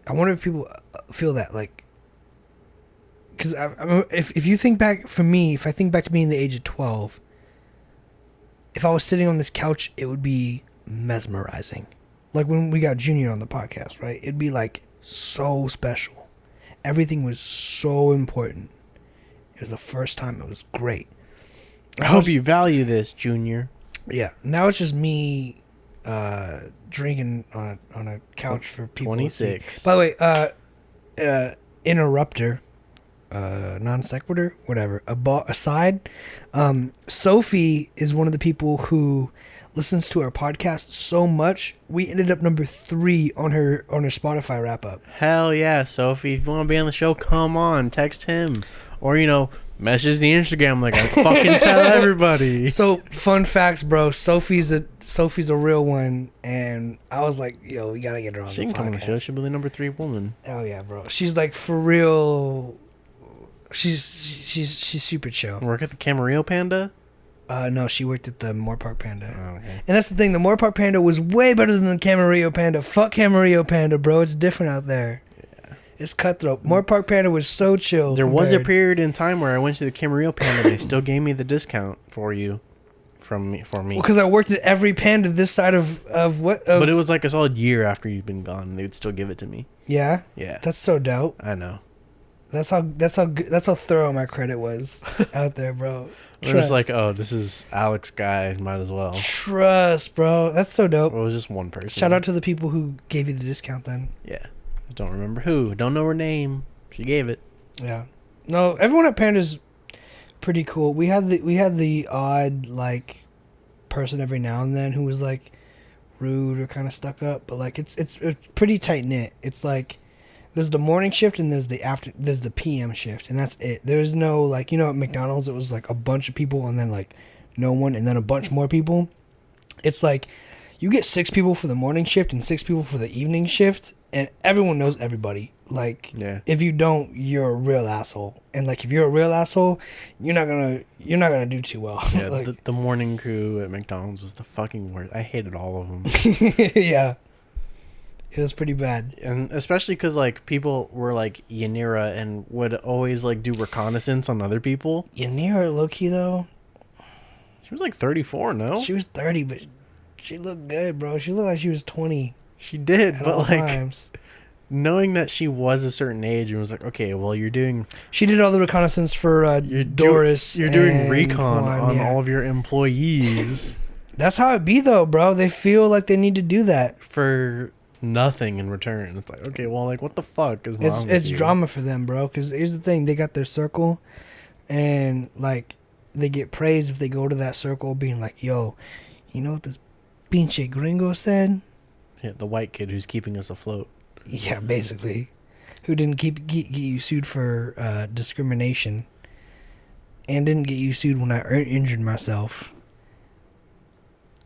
I wonder if people feel that, like, because if you think back, for me, if I think back to being the age of 12, if I was sitting on this couch, it would be mesmerizing. Like when we got Junior on the podcast, right? It'd be like so special. Everything was so important. It was the first time. It was great. I hope you value this, Junior. Yeah. Now it's just me drinking on a couch for people. 26. By the way, interrupter, non sequitur, whatever. Aside, Sophie is one of the people who listens to our podcast so much. We ended up number 3 on her Spotify wrap up. Hell yeah, Sophie. If you want to be on the show, come on. Text him. Or, message the Instagram like I fucking tell everybody. So, fun facts, bro. Sophie's a real one. And I was like, yo, we got to get her on She the can podcast. come on the show. She'll be the number 3 woman. Oh, yeah, bro. She's like, for real. She's super chill. Work at the Camarillo Panda? No, she worked at the Moore Park Panda. Oh, okay. And that's the thing. The Moore Park Panda was way better than the Camarillo Panda. Fuck Camarillo Panda, bro. It's different out there. Yeah. It's cutthroat. Moore Park Panda was so chill. There was a period in time where I went to the Camarillo Panda and they still gave me the discount for me. Well, because I worked at every panda this side of what? But it was like a solid year after you'd been gone and they would still give it to me. Yeah? Yeah. That's so dope. I know. That's how thorough my credit was out there, bro. It was like, oh, this is Alex guy, might as well. Trust, bro. That's so dope. Well, it was just one person. Shout out to the people who gave you the discount then. Yeah. I don't remember who. Don't know her name. She gave it. Yeah. No, everyone at Panda's pretty cool. We had the odd like person every now and then who was like rude or kind of stuck up, but like it's pretty tight knit. It's like There's the morning shift and there's the PM shift, and that's it. There's no like, at McDonald's it was like a bunch of people and then like no one and then a bunch more people. It's like you get 6 people for the morning shift and 6 people for the evening shift, and everyone knows everybody. Like, if you don't, you're a real asshole. And like, if you're a real asshole, you're not gonna do too well. Yeah, like, the morning crew at McDonald's was the fucking worst. I hated all of them. Yeah, it was pretty bad. And especially because like people were like Yanira and would always like do reconnaissance on other people. Yanira, low key though, she was like 34. No, she was 30, but she looked good, bro. She looked like she was 20. She did, at but all like. times. Knowing that she was a certain age and was like, okay, well, you're doing... She did all the reconnaissance for Doris. You're doing recon Juan, on all of your employees. That's how it be, though, bro. They feel like they need to do that. For nothing in return. It's like, okay, well, like, what the fuck is wrong with you? It's drama for them, bro. Because here's the thing. They got their circle. And, like, they get praised if they go to that circle being like, yo, you know what this pinche gringo said? Yeah, the white kid who's keeping us afloat. Yeah, basically. Who didn't get you sued for discrimination. And didn't get you sued when I injured myself.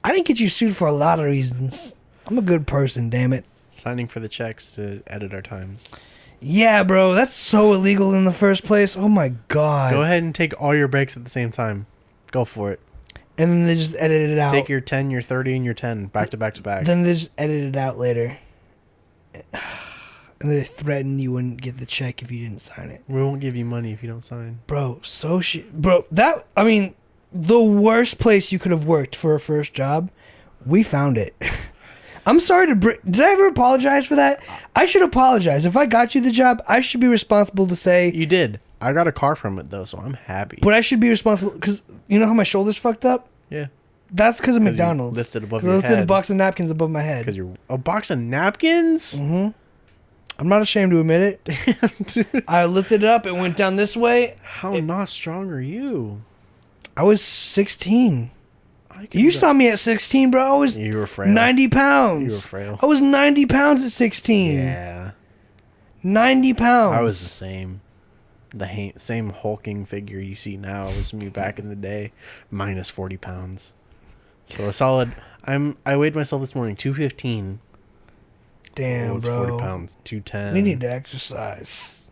I didn't get you sued for a lot of reasons. I'm a good person, damn it. Signing for the checks to edit our times. Yeah, bro. That's so illegal in the first place. Oh, my God. Go ahead and take all your breaks at the same time. Go for it. And then they just edit it out. Take your 10, your 30, and your 10 back to back to back. Then they just edit it out later. And they threaten you wouldn't get the check if you didn't sign it. We won't give you money if you don't sign. Bro, the worst place you could have worked for a first job, we found it. I'm sorry did I ever apologize for that? I should apologize. If I got you the job, I should be responsible to say... You did. I got a car from it, though, so I'm happy. But I should be responsible, because you know how my shoulder's fucked up? Yeah. That's because of McDonald's. You lifted above your head. I lifted a box of napkins above my head. Because you're... A box of napkins? Mm-hmm. I'm not ashamed to admit it. Damn, dude. I lifted it up. It went down this way. How not strong are you? I was 16. You saw me at 16, bro. I was you were frail. 90 pounds. You were frail. I was 90 pounds at 16. Yeah. 90 pounds. I was the same. The same hulking figure you see now was me back in the day, minus 40 pounds. So a solid... I weighed myself this morning, 215. Damn, bro. 40 pounds, 210. We need to exercise.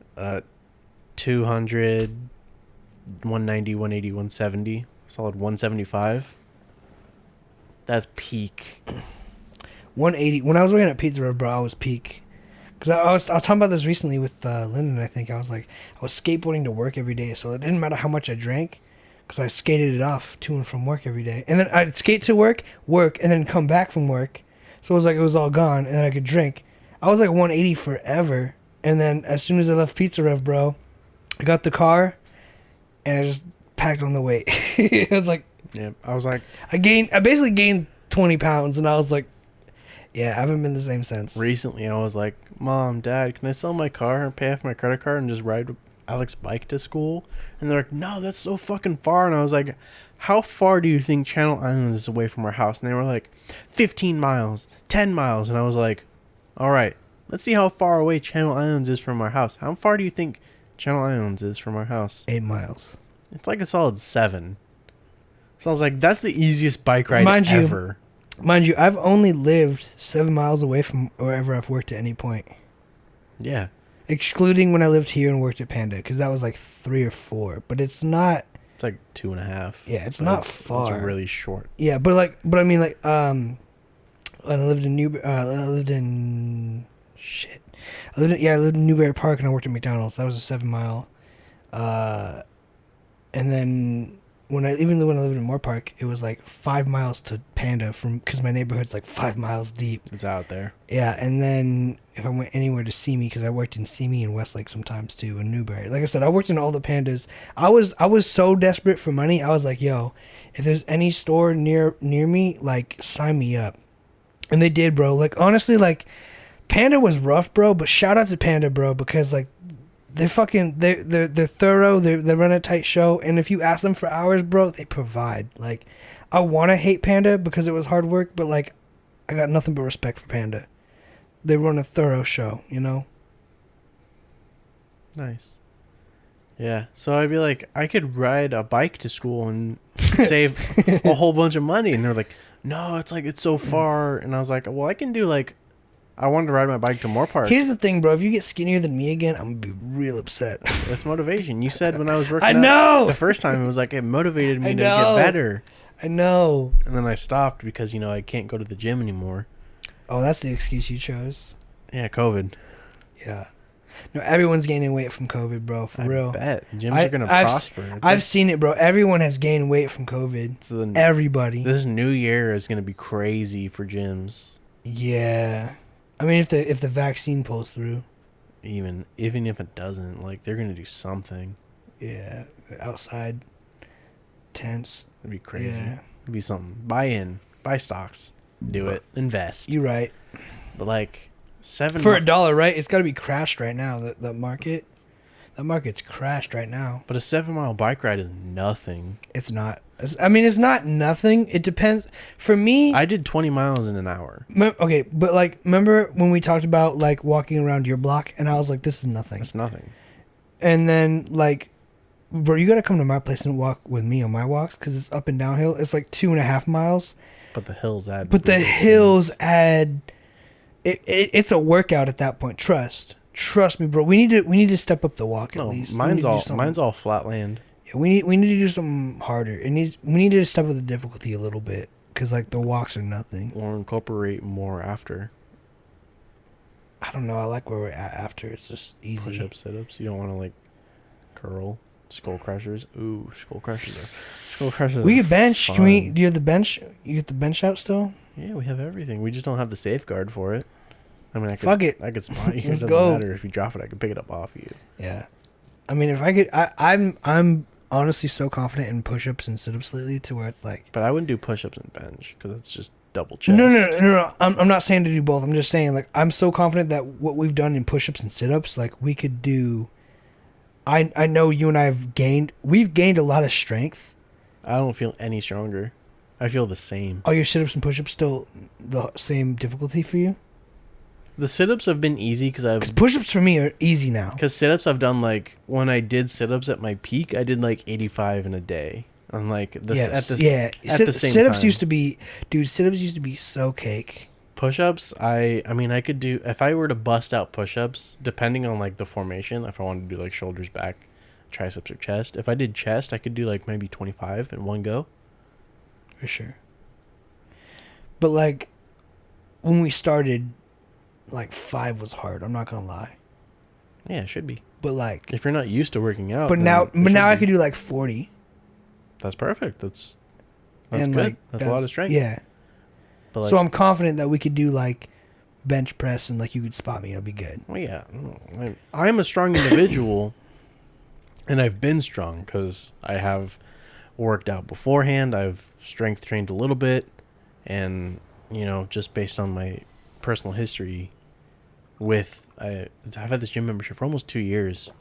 200, 190, 180, 170. Solid 175. That's peak. 180. When I was working at Pizza Road, bro, I was peak. Because I was talking about this recently with Lyndon, I think. I was skateboarding to work every day, so it didn't matter how much I drank. Because I skated it off to and from work every day. And then I'd skate to work, and then come back from work. So it was all gone, and then I could drink. I was like 180 forever. And then as soon as I left Pizza Rev, bro, I got the car, and I just packed on the weight. It was like... Yeah, I was like... I basically gained 20 pounds, and I was like, yeah, I haven't been the same since. Recently, I was like, Mom, Dad, can I sell my car and pay off my credit card and just ride Alex's bike to school? And they're like, no, that's so fucking far. And I was like, how far do you think Channel Islands is away from our house? And they were like, 15 miles, 10 miles. And I was like, all right, let's see how far away Channel Islands is from our house. How far do you think Channel Islands is from our house? 8 miles. It's like a solid 7. So I was like, that's the easiest bike ride ever. Mind you, I've only lived 7 miles away from wherever I've worked at any point. Yeah. Excluding when I lived here and worked at Panda, because that was like 3 or 4. But it's not... It's like 2.5. Yeah, it's not far. It's really short. Yeah, but I mean, when I lived in I lived in Newberry Park, and I worked at McDonald's. That was a 7 mile. And then when I lived in Moore Park, it was like 5 miles to Panda because my neighborhood's like 5 miles deep. It's out there. Yeah, and then if I went anywhere to Simi, because I worked in Simi and Westlake sometimes too, in Newberry. Like I said, I worked in all the Pandas. I was so desperate for money. I was like, yo, if there's any store near me, like, sign me up. And they did, bro. Like, honestly, like, Panda was rough, bro. But shout out to Panda, bro, because like, they're thorough. They run a tight show, and if you ask them for hours, bro, they provide. Like, I want to hate Panda because it was hard work, but like, I got nothing but respect for Panda. They run a thorough show, you know. Nice. Yeah. So I'd be like, I could ride a bike to school and save a whole bunch of money. And they're like, no, it's so far. And I was like, well, I can do I wanted to ride my bike to Moorpark. Here's the thing, bro. If you get skinnier than me again, I'm gonna be real upset. That's motivation. You said when I was working I know! out the first time, it was like, it motivated me I to know. get better. I know. And then I stopped because, I can't go to the gym anymore. Oh, that's the excuse you chose. Yeah, COVID. Yeah. No, everyone's gaining weight from COVID, bro. For real. I bet. Gyms are going to prosper. I've seen it, bro. Everyone has gained weight from COVID. Everybody. This new year is going to be crazy for gyms. Yeah. I mean, if the vaccine pulls through. Even if it doesn't, they're going to do something. Yeah. Outside tents. It'd be crazy. Yeah. It'd be something. Buy stocks. Do it. Invest. You're right. But $7 for $1, right? It's got to be crashed right now. The market. That market's crashed right now. But a 7-mile bike ride is nothing. It's not. It's not nothing. It depends. For me, I did 20 miles in an hour. Okay, but remember when we talked about walking around your block, and I was like, "This is nothing." It's nothing. And then bro, you got to come to my place and walk with me on my walks because it's up and downhill. It's 2.5 miles. But the hills add. But the hills add. It's a workout at that point. Trust me, bro. We need to step up the walk at least. Mine's all flat land. Yeah, we need to do something harder. We need to step up the difficulty a little bit because the walks are nothing. Or incorporate more after. I don't know. I like where we're at after. It's just easy. Push-ups, sit-ups. You don't want to curl. Skull crushers. Ooh, skull crushers. We could bench. Fun. Can we? Do you have the bench? You get the bench out still? Yeah, we have everything. We just don't have the safeguard for it. I mean, Fuck it. I could spot you. It Let's doesn't go. matter if you drop it. I can pick it up off you. Yeah. I mean, if I could, I'm honestly so confident in push-ups and sit-ups lately to where it's But I wouldn't do push-ups and bench because it's just double chest. No. I'm not saying to do both. I'm just saying I'm so confident that what we've done in push-ups and sit-ups, we could do. I know you and I we've gained a lot of strength. I don't feel any stronger. I feel the same. Are your sit-ups and push-ups still the same difficulty for you? The sit-ups have been easy because push-ups for me are easy now. Because sit-ups I've done when I did sit-ups at my peak, I did 85 in a day. And at the same sit-ups time. used to be, dude. Sit-ups used to be so cake. Push-ups, I could do, if I were to bust out push-ups, depending on the formation, if I wanted to do shoulders, back, triceps, or chest. If I did chest, I could do maybe 25 in one go. For sure. But when we started, 5 was hard. I'm not gonna lie. Yeah, it should be. But if you're not used to working out. But now I could do 40. That's perfect. That's good. That's a lot of strength. Yeah. But so I'm confident that we could do bench press and you could spot me. It'll be good. Well, yeah. I'm a strong individual, and I've been strong because I have worked out beforehand. I've strength trained a little bit, and just based on my personal history I've had this gym membership for almost 2 years.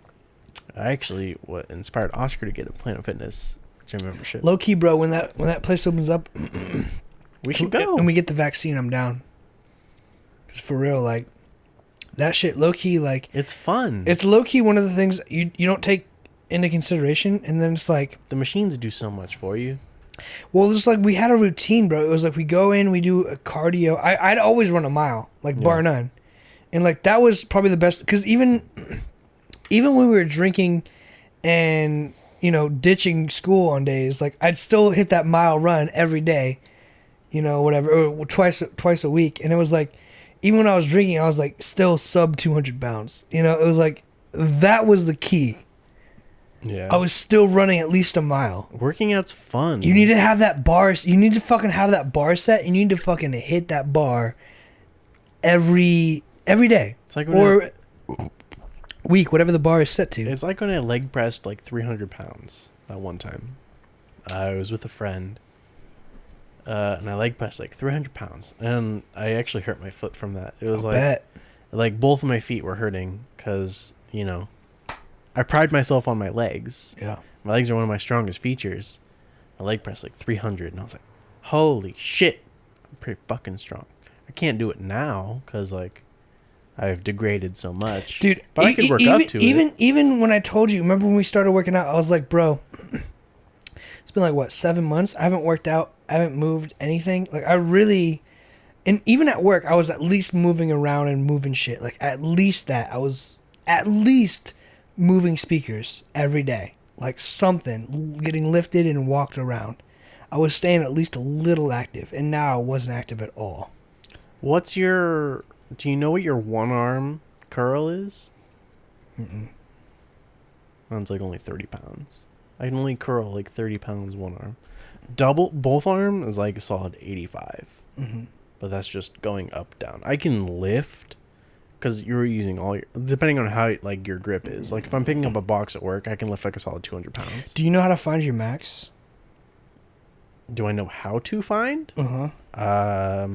What inspired Oscar to get a Planet Fitness gym membership. Low key, bro, when that place opens up, we should go. And we get the vaccine, I'm down. Cause for real, that shit, low key, it's fun. It's low key one of the things you don't take into consideration, and then it's the machines do so much for you. Well, it's we had a routine, bro. It was we go in, we do a cardio. I'd always run a mile, bar none, and that was probably the best. Because even when we were drinking, and ditching school on days, I'd still hit that mile run every day, whatever, or twice a week, and it was even when I was drinking, I was still sub 200 pounds. It was that was the key. Yeah. I was still running at least a mile. Working out's fun. You need to have that bar. You need to fucking have that bar set. You need to fucking hit that bar every day. It's or week, whatever the bar is set to. It's when I leg pressed 300 pounds that one time. I was with a friend, and I leg pressed 300 pounds, and I actually hurt my foot from that. It was both of my feet were hurting because I pride myself on my legs. Yeah. My legs are one of my strongest features. I leg press 300, and I was holy shit, I'm pretty fucking strong. I can't do it now because I've degraded so much. Dude, but I could work up to it. Even when I told you, remember when we started working out, I was like, bro, it's been like, what, 7 months? I haven't worked out. I haven't moved anything. Like, I really... And even at work, I was at least moving around and moving shit. Like, at least that. I was at least moving speakers every day. Like, something. Getting lifted and walked around. I was staying at least a little active. And now I wasn't active at all. What's your... Do you know what your one arm curl is? Mm-mm. Mine's like only 30 pounds. I can only curl like 30 pounds one arm. Both arm is like a solid 85. Mm-hmm. But that's just going up, down. I can lift because you're using all your... Depending on how like your grip is. Like if I'm picking up a box at work, I can lift like a solid 200 pounds. Do you know how to find your max? Do I know how to find? Uh-huh.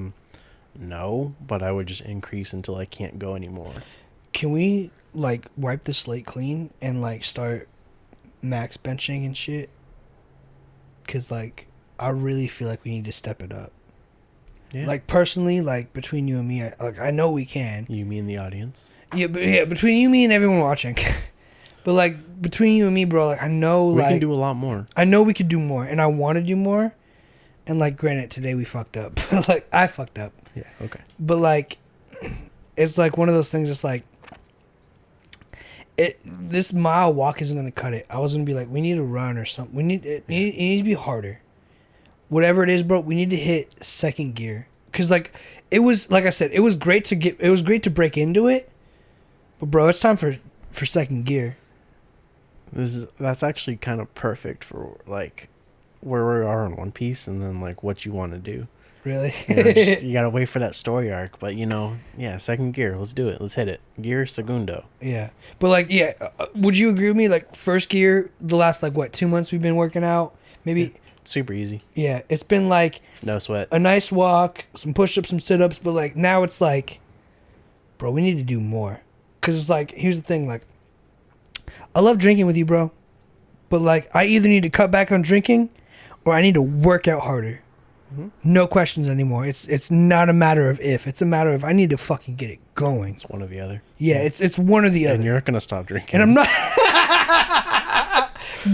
No, but I would just increase until I can't go anymore. Can we, like, wipe the slate clean and, like, start max benching and shit? Because, like, I really feel like we need to step it up. Yeah. Like, personally, like, between you and me, I know we can. You mean the audience? Yeah, between you, me, and everyone watching. But, like, between you and me, bro, like, I know, we like... can do a lot more. I know we could do more, and I want to do more. And, like, granted, today we fucked up. Like, I fucked up. Yeah, okay. But, like, it's, like, one of those things that's, like... This mile walk isn't going to cut it. I was going to be like, we need to run or something. It needs to be harder. Whatever it is, bro, we need to hit second gear. Because, like, it was... Like I said, it was great to break into it. But, bro, it's time for second gear. That's actually kind of perfect for, like... where we are in One Piece and then like what you want to do. Really? You gotta wait for that story arc, but second gear, let's do it, let's hit it. Gear segundo. Yeah, but like, yeah, would you agree with me? Like, first gear, the last like what 2 months we've been working out, maybe. Yeah, super easy. Yeah, it's been like no sweat, a nice walk, some push-ups, some sit-ups, but like now it's like, bro, we need to do more. Cause it's like, here's the thing, like, I love drinking with you, bro, but like I either need to cut back on drinking or I need to work out harder. Mm-hmm. No questions anymore. It's not a matter of if. It's a matter of I need to fucking get it going. It's one or the other. Yeah, it's one or the other. And you're not going to stop drinking. And I'm not...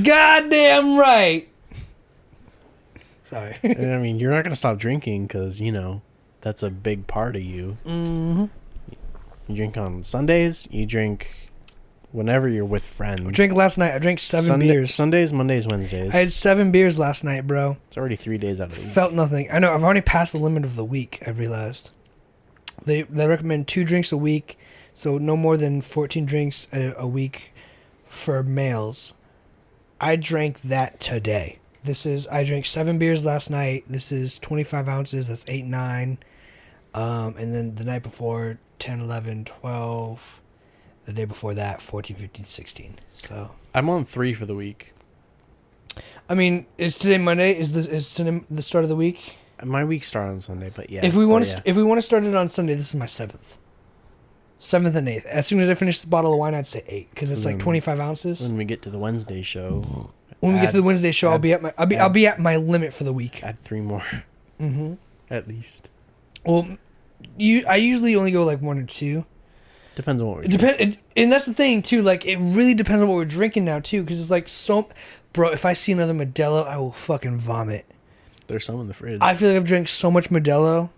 Goddamn right. Sorry. I mean, you're not going to stop drinking because, that's a big part of you. Mm-hmm. You drink on Sundays. You drink... whenever you're with friends. I drank last night. I drank 7 beers. Sundays, Mondays, Wednesdays. I had 7 beers last night, bro. It's already 3 days out of the week. Felt nothing. I know. I've already passed the limit of the week, I realized. They recommend 2 drinks a week, so no more than 14 drinks a week for males. I drank that today. I drank 7 beers last night. This is 25 ounces. That's 8, 9. And then the night before, 10, 11, 12... The day before that, 14, 15, 16. So I'm on 3 for the week. I mean, is today Monday? Is today the start of the week? My week started on Sunday, but yeah. If we want to start it on Sunday, this is my 7th and 8th. As soon as I finish the bottle of wine, I'd say 8 because it's like 25 ounces. When we get to the Wednesday show, I'll be at my limit for the week. Add 3 more. Mm-hmm. At least. Well, I usually only go like 1 or 2. Depends on what we're drinking. And that's the thing, too. Like, it really depends on what we're drinking now, too. Because it's like Bro, if I see another Modelo, I will fucking vomit. There's some in the fridge. I feel like I've drank so much Modelo.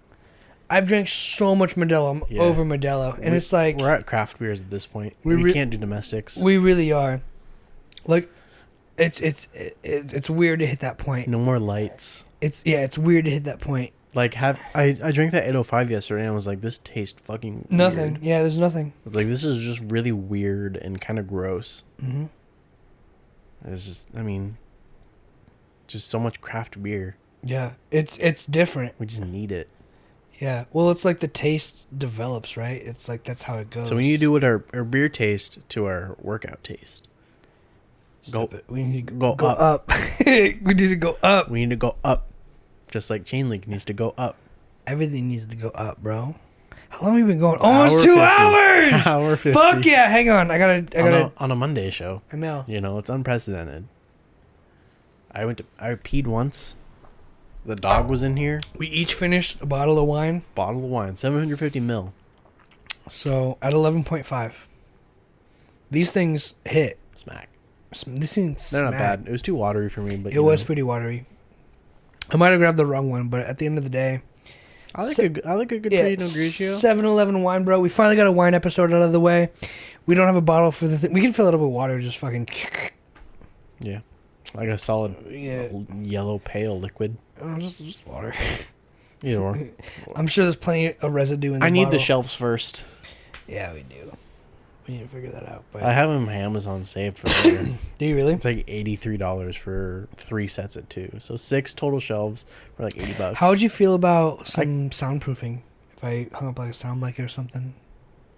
I've drank so much Modelo. I'm over Modelo. And it's like... We're at craft beers at this point. We can't do domestics. We really are. Like, it's weird to hit that point. No more lights. It's weird to hit that point. Like, I drank that 805 yesterday and I was like, this tastes fucking nothing. Weird. Yeah, there's nothing. Like, this is just really weird and kind of gross. Mm-hmm. It's just, just so much craft beer. Yeah, it's different. We just need it. Yeah, well, it's like the taste develops, right? It's like that's how it goes. So we need to do what our beer taste to our workout taste. We need to go up. We need to go up. We need to go up. Just like Chain Link needs to go up. Everything needs to go up, bro. How long have we been going? Almost 2 hours! Hour 50. Fuck yeah, hang on. I gotta... On a Monday show. I know. It's unprecedented. I peed once. The dog was in here. We each finished a bottle of wine. 750 ml. So at 11.5, these things hit. Smack. These things They're smack. not bad. It was too watery for me, but It was pretty watery. I might have grabbed the wrong one, but at the end of the day, I like a good Pinot Grigio. 7-Eleven wine, bro. We finally got a wine episode out of the way. We don't have a bottle for the thing. We can fill it up with water, just fucking. Yeah, like a solid Yeah. yellow pale liquid. Oh, just water. Either or. I'm sure there's plenty of residue in the I need the bottle. shelves first. Yeah, we do. We need to figure that out. But I have them Amazon saved for later. do you really? It's like $83 for 3 sets of 2. So 6 total shelves for like $80. How would you feel about some soundproofing? If I hung up like a sound blanket or something?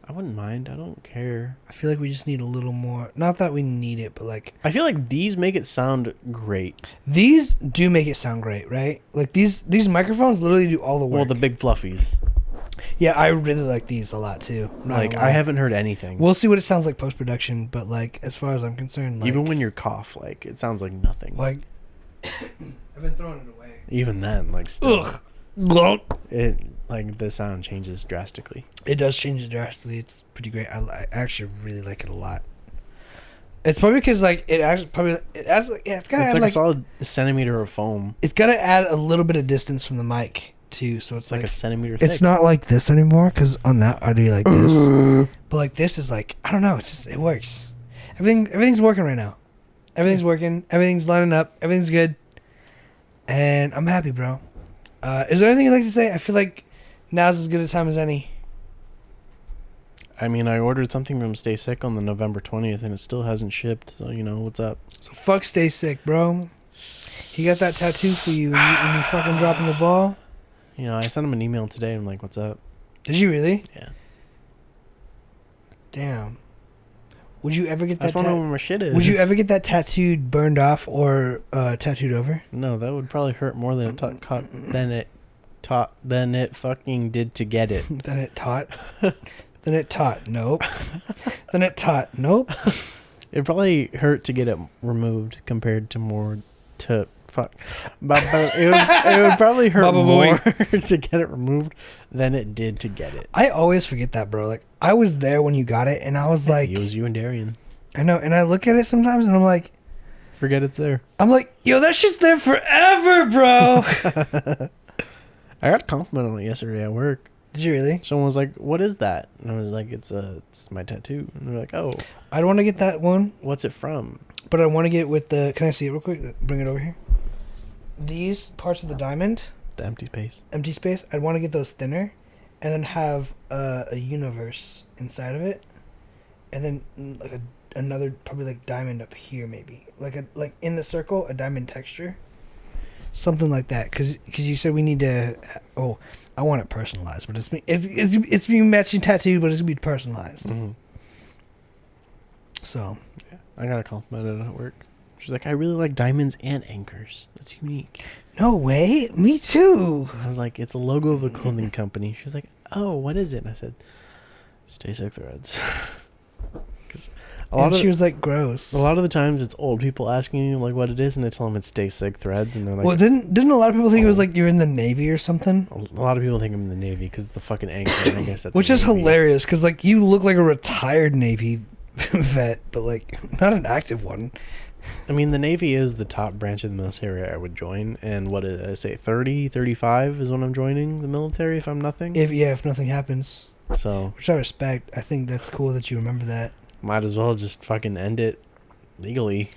I wouldn't mind. I don't care. I feel like we just need a little more. Not that we need it, but like I feel like these make it sound great. these do make it sound great, right? Like these microphones literally do all the work. Well, the big fluffies. Yeah, I really like these a lot too. I'm not Like gonna lie. I haven't heard anything. We'll see what it sounds like post production, but like as far as I'm concerned, like, Even when you cough, like it sounds like nothing. like I've been throwing it away. Even then, like still, Ugh. it like the sound changes drastically. It does change it drastically. It's pretty great. I actually really like it a lot. It's probably because like it gotta It's add like like a solid centimeter of foam. it's gotta add a little bit of distance from the mic too. So it's It's like a centimeter it's thick. not like this anymore because on that I do like this, but like this is like I don't know. It's just it works. Everything's working right now. Everything's working. Everything's lining up. Everything's good, and I'm happy, bro. Is there anything you'd like to say? I feel like now's as good a time as any. I mean, I ordered something from Stay Sick on the November 20th, and it still hasn't shipped. So you know what's up. So fuck Stay Sick, bro. He got that tattoo for you, and you fucking dropping the ball. You know, I sent him an email today. I'm like, "What's up?" Did you really? Yeah. Damn. Would you ever get That's that? one of where my shit is. Would you ever get that tattooed, burned off, or tattooed over? No, that would probably hurt more than than it fucking did to get it. Then it taught. Then it taught. Nope. Then it taught. Nope. It probably hurt to get it removed compared to more to fuck. But it would probably hurt Baba more boy. to get it removed than it did to get it. I always forget that, bro. Like I was there when you got it, and I was like, It was you and Darian. I know, and I look at it sometimes, and I'm like, yo, that shit's there forever, bro. I got a compliment on it yesterday at work. Did you really? Someone was like, "What is that?" And I was like, "It's my tattoo." And they're like, "Oh, I'd want to get that one, what's it from?" but I want to get it with the. Can I see it real quick? Bring it over here. These parts of the diamond, The empty space. empty space. I'd want to get those thinner, and then have a universe inside of it, and then like another probably like diamond up here maybe like in the circle a diamond texture, something like that. Cause you said we need to. Oh, I want it personalized, but it's being matching tattoo, but it's gonna be personalized. Mm-hmm. So Yeah, I got a compliment at work. She's like, "I really like diamonds and anchors. That's unique." no way, me too. I was like, "It's a logo of a clothing company." She was like, "Oh, what is it?" And I said, "Stay Sick Threads." Because And she was like, gross. a lot of the times it's old people asking you like what it is, and they tell them it's Stay Sick Threads, and they're like, Well, didn't a lot of people think it was like you're in the Navy or something? a lot of people think I'm in the Navy because it's a fucking anchor. And I guess that's Which the is Navy. hilarious because like you look like a retired Navy vet, but like not an active one. I mean, the Navy is the top branch of the military I would join, and what did I say? 30, 35 is when I'm joining the military if I'm nothing. If nothing happens, So which I respect. I think that's cool that you remember that. might as well just fucking end it legally.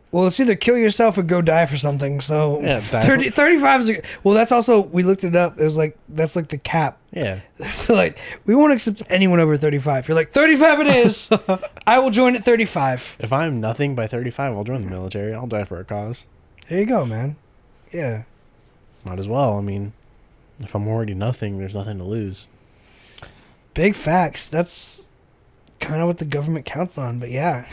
Well, it's either kill yourself or go die for something. So Yeah, 35 is well. That's also we looked it up. It was like that's like the cap. Yeah. So like we won't accept anyone over 35. You're like 35 it is. I will join at 35. If I'm nothing by 35, I'll join the military. I'll die for a cause. There you go, man. Yeah. Might as well. I mean, if I'm already nothing, there's nothing to lose. Big facts. That's kind of what the government counts on. But yeah,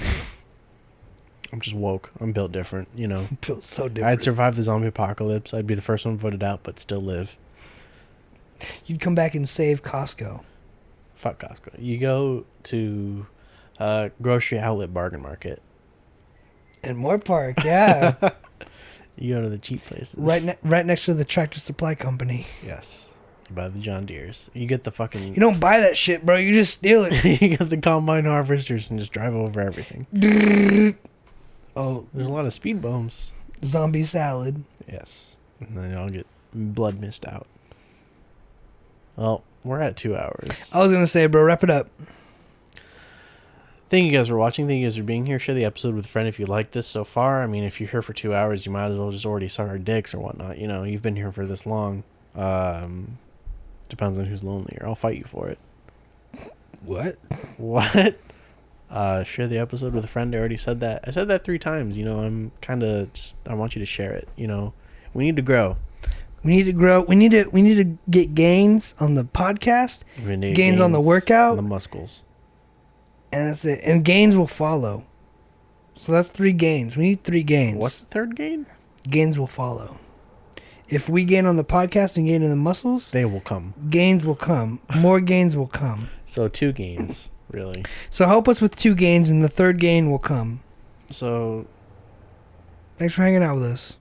I'm just woke. I'm built different, you know. feels so different. I'd survive the zombie apocalypse. I'd be the first one voted out, but still live. You'd come back and save Costco. Fuck Costco. You go to grocery outlet bargain market. And Moore Park, yeah. You go to the cheap places. right next to the Tractor Supply Company. Yes. You buy the John Deeres. You get the fucking... You don't buy that shit, bro. You just steal it. You get the combine harvesters and just drive over everything. Oh, there's a lot of speed bumps. Zombie salad. Yes. And then I'll get blood mist out. Well, we're at 2 hours. I was going to say, bro, wrap it up. Thank you guys for watching. Thank you guys for being here. Share the episode with a friend if you like this so far. I mean, if you're here for 2 hours, you might as well just already suck our dicks or whatnot. You know, you've been here for this long. Depends on who's lonelier. I'll fight you for it. What? What? Share the episode with a friend. I already said that. I said that 3 times. You know, I'm kind of just... I want you to share it. You know, we need to grow. We need to grow. We need to get gains on the podcast. Gains on the workout. On the muscles. And that's it. And gains will follow. So that's 3 gains. We need 3 gains. What's the third gain? Gains will follow. If we gain on the podcast and gain in the muscles, they will come. Gains will come. More gains will come. So 2 gains, really. So help us with 2 gains, and the 3rd gain will come. So thanks for hanging out with us.